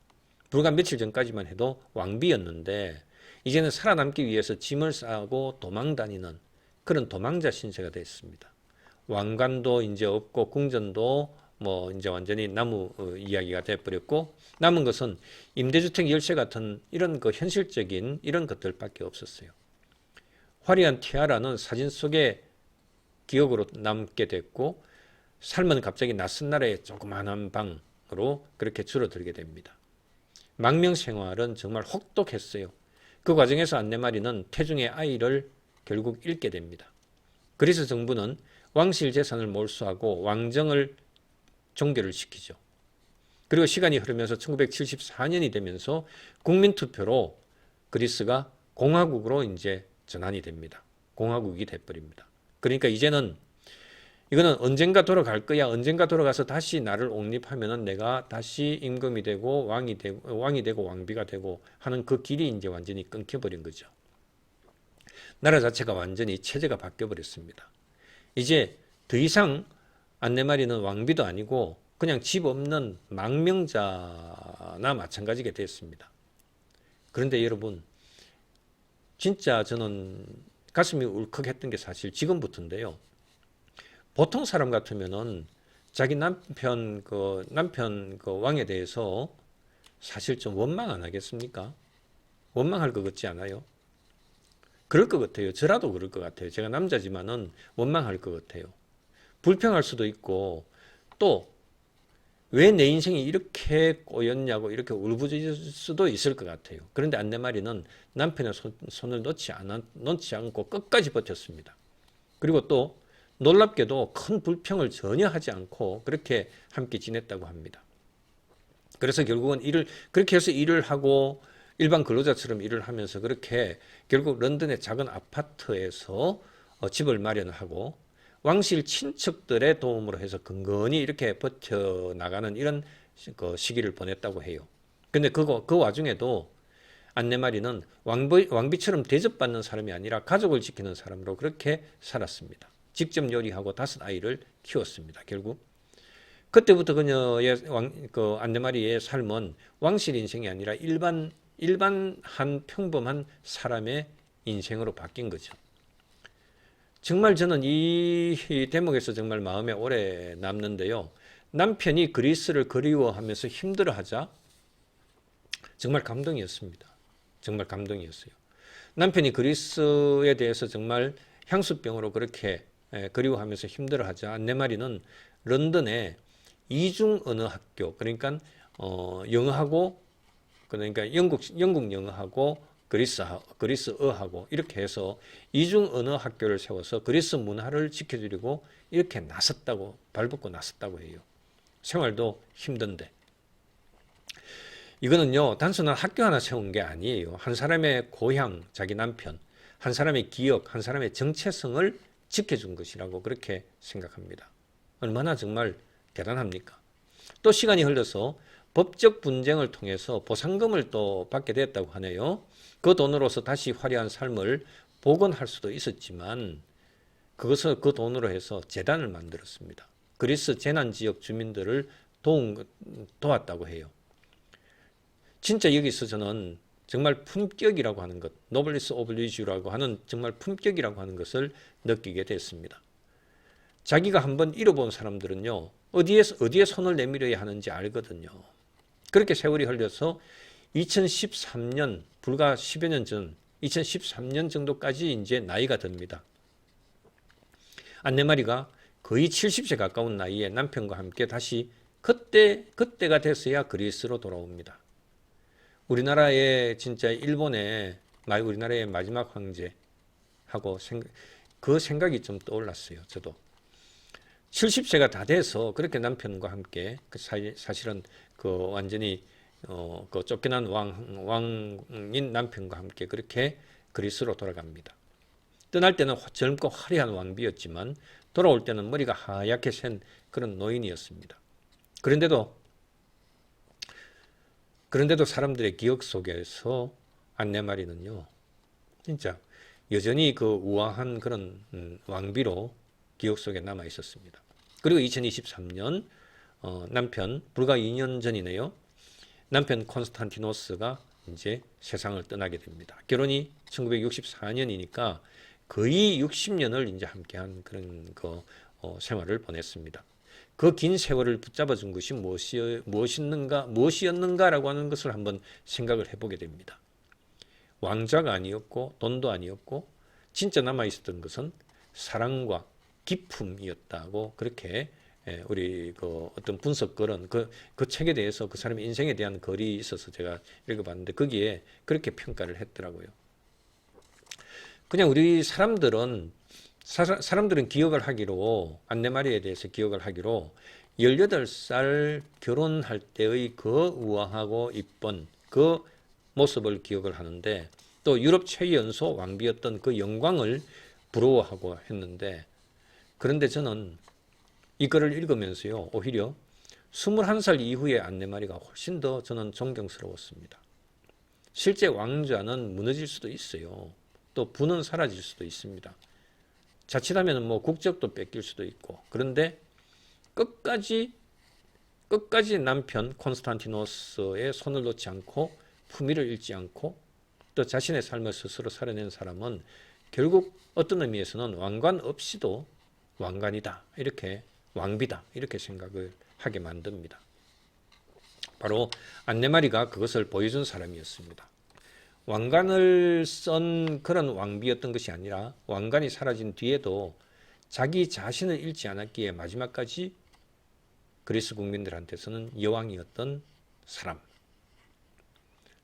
S1: 불과 며칠 전까지만 해도 왕비였는데 이제는 살아남기 위해서 짐을 싸고 도망다니는 그런 도망자 신세가 됐습니다. 왕관도 이제 없고 궁전도 이제 완전히 나무 이야기가 돼버렸고 남은 것은 임대주택 열쇠 같은 이런 현실적인 이런 것들밖에 없었어요. 화려한 티아라는 사진 속에 기억으로 남게 됐고 삶은 갑자기 낯선 나라의 조그마한 방으로 그렇게 줄어들게 됩니다. 망명 생활은 정말 혹독했어요. 그 과정에서 안내마리는 태중의 아이를 결국 잃게 됩니다. 그리스 정부는 왕실 재산을 몰수하고 왕정을 종결을 시키죠. 그리고 시간이 흐르면서 1974년이 되면서 국민투표로 그리스가 공화국으로 이제 전환이 됩니다. 공화국이 돼버립니다. 그러니까 이제는 이거는 언젠가 돌아갈 거야. 언젠가 돌아가서 다시 나를 옹립하면은 내가 다시 임금이 되고 왕이 되고 왕비가 되고 하는 그 길이 이제 완전히 끊겨버린 거죠. 나라 자체가 완전히 체제가 바뀌어 버렸습니다. 이제 더 이상 안내마리는 왕비도 아니고 그냥 집 없는 망명자나 마찬가지게 됐습니다. 그런데 여러분, 진짜 저는 가슴이 울컥했던 게 사실 지금부터인데요. 보통 사람 같으면은 자기 남편 그 왕에 대해서 사실 좀 원망 안 하겠습니까? 원망할 것 같지 않아요? 그럴 것 같아요. 저라도 그럴 것 같아요. 제가 남자지만은 원망할 것 같아요. 불평할 수도 있고, 또 왜 내 인생이 이렇게 꼬였냐고 이렇게 울부짖을 수도 있을 것 같아요. 그런데 안내마리는 남편의 손을 놓지 않고 끝까지 버텼습니다. 그리고 또 놀랍게도 큰 불평을 전혀 하지 않고 그렇게 함께 지냈다고 합니다. 그래서 결국은 그렇게 해서 일을 하고 일반 근로자처럼 일을 하면서 그렇게 결국 런던의 작은 아파트에서 집을 마련하고 왕실 친척들의 도움으로 해서 근근히 이렇게 버텨나가는 이런 그 시기를 보냈다고 해요. 근데 그 와중에도 안네마리는 왕비처럼 대접받는 사람이 아니라 가족을 지키는 사람으로 그렇게 살았습니다. 직접 요리하고 5아이를 키웠습니다. 결국 그때부터 그 안네마리의 삶은 왕실 인생이 아니라 일반한 평범한 사람의 인생으로 바뀐 거죠. 정말 저는 이 대목에서 정말 마음에 오래 남는데요. 남편이 그리스를 그리워하면서 힘들어하자 정말 감동이었습니다. 정말 감동이었어요. 남편이 그리스에 대해서 정말 향수병으로 그렇게 그리워하면서 힘들어하자 안네마리는 런던에 이중 언어 학교, 그러니까 영어하고 그러니까 영국 영어하고 그리스어하고 이렇게 해서 이중 언어 학교를 세워서 그리스 문화를 지켜주려고 이렇게 발벗고 나섰다고 해요. 생활도 힘든데. 이거는요, 단순한 학교 하나 세운 게 아니에요. 한 사람의 고향, 자기 남편, 한 사람의 기억, 한 사람의 정체성을 지켜준 것이라고 그렇게 생각합니다. 얼마나 정말 대단합니까? 또 시간이 흘러서 법적 분쟁을 통해서 보상금을 또 받게 됐다고 하네요. 그 돈으로서 다시 화려한 삶을 복원할 수도 있었지만 그 돈으로 해서 재단을 만들었습니다. 그리스 재난지역 주민들을 도왔다고 해요. 진짜 여기서 저는 정말 품격이라고 하는 것, 노블리스 오브 리주라고 하는 정말 품격이라고 하는 것을 느끼게 됐습니다. 자기가 한번 잃어본 사람들은요, 어디에 손을 내밀어야 하는지 알거든요. 그렇게 세월이 흘려서 2013년, 불과 10여 년 전, 2013년 정도까지 이제 나이가 듭니다. 안네마리가 거의 70세 가까운 나이에 남편과 함께 다시 그때가 됐어야 그리스로 돌아옵니다. 우리나라의 마지막 황제하고 그 생각이 좀 떠올랐어요. 저도 70세가 다 돼서 그렇게 남편과 함께 사실은 그 완전히 그 쫓겨난 왕인 남편과 함께 그렇게 그리스로 돌아갑니다. 떠날 때는 젊고 화려한 왕비였지만 돌아올 때는 머리가 하얗게 센 그런 노인이었습니다. 그런데도 사람들의 기억 속에서 안네마리는요, 진짜 여전히 그 우아한 그런 왕비로 기억 속에 남아 있었습니다. 그리고 2023년 남편 불과 2년 전이네요. 남편 콘스탄티노스가 이제 세상을 떠나게 됩니다. 결혼이 1964년이니까 거의 60년을 이제 함께한 그런 생활을 보냈습니다. 그 긴 세월을 붙잡아 준 것이 무엇이었는가라고 하는 것을 한번 생각을 해보게 됩니다. 왕자가 아니었고 돈도 아니었고 진짜 남아 있었던 것은 사랑과 기품이었다고 그렇게 우리 그 어떤 분석글은 그 책에 대해서 그 사람의 인생에 대한 글이 있어서 제가 읽어봤는데 거기에 그렇게 평가를 했더라고요. 그냥 우리 사람들은 기억을 하기로 안네마리에 대해서 기억을 하기로 18살 결혼할 때의 그 우아하고 이쁜 그 모습을 기억을 하는데 또 유럽 최연소 왕비였던 그 영광을 부러워하고 했는데 그런데 저는 이 글을 읽으면서요 오히려 21살 이후의 안네마리가 훨씬 더 저는 존경스러웠습니다. 실제 왕자는 무너질 수도 있어요. 또 부는 사라질 수도 있습니다. 자칫하면 뭐 국적도 뺏길 수도 있고 그런데 끝까지 남편 콘스탄티노스의 손을 놓지 않고 품위를 잃지 않고 또 자신의 삶을 스스로 살아낸 사람은 결국 어떤 의미에서는 왕관 없이도 왕관이다 이렇게 왕비다 이렇게 생각을 하게 만듭니다. 바로 안내마리가 그것을 보여준 사람이었습니다. 왕관을 쓴 그런 왕비였던 것이 아니라 왕관이 사라진 뒤에도 자기 자신을 잃지 않았기에 마지막까지 그리스 국민들한테서는 여왕이었던 사람.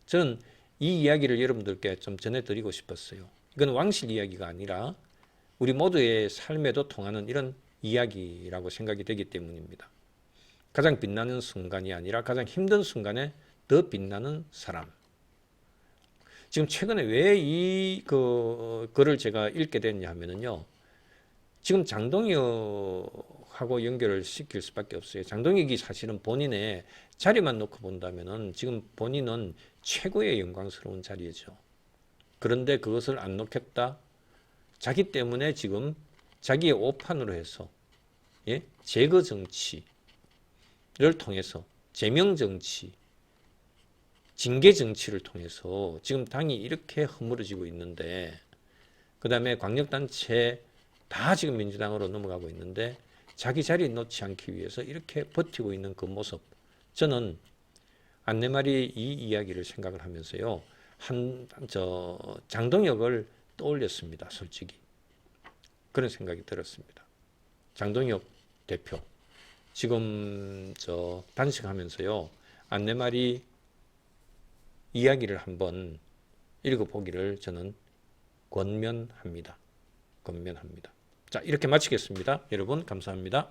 S1: 저는 이 이야기를 여러분들께 좀 전해드리고 싶었어요. 이건 왕실 이야기가 아니라 우리 모두의 삶에도 통하는 이런 이야기라고 생각이 되기 때문입니다. 가장 빛나는 순간이 아니라 가장 힘든 순간에 더 빛나는 사람. 지금 최근에 왜 이 글을 제가 읽게 됐냐 하면요. 지금 장동혁하고 연결을 시킬 수밖에 없어요. 장동혁이 사실은 본인의 자리만 놓고 본다면은 지금 본인은 최고의 영광스러운 자리죠. 그런데 그것을 안 놓겠다. 자기 때문에 지금 자기의 오판으로 해서 제거 정치를 통해서 제명 정치, 징계 정치를 통해서 지금 당이 이렇게 허물어지고 있는데, 그 다음에 광역단체 다 지금 민주당으로 넘어가고 있는데 자기 자리 놓지 않기 위해서 이렇게 버티고 있는 그 모습, 저는 안내마리 이 이야기를 생각을 하면서요, 장동혁을 떠올렸습니다. 솔직히 그런 생각이 들었습니다. 장동혁 대표 지금 단식하면서요, 안내마리 이야기를 한번 읽어보기를 저는 권면합니다. 자, 이렇게 마치겠습니다. 여러분 감사합니다.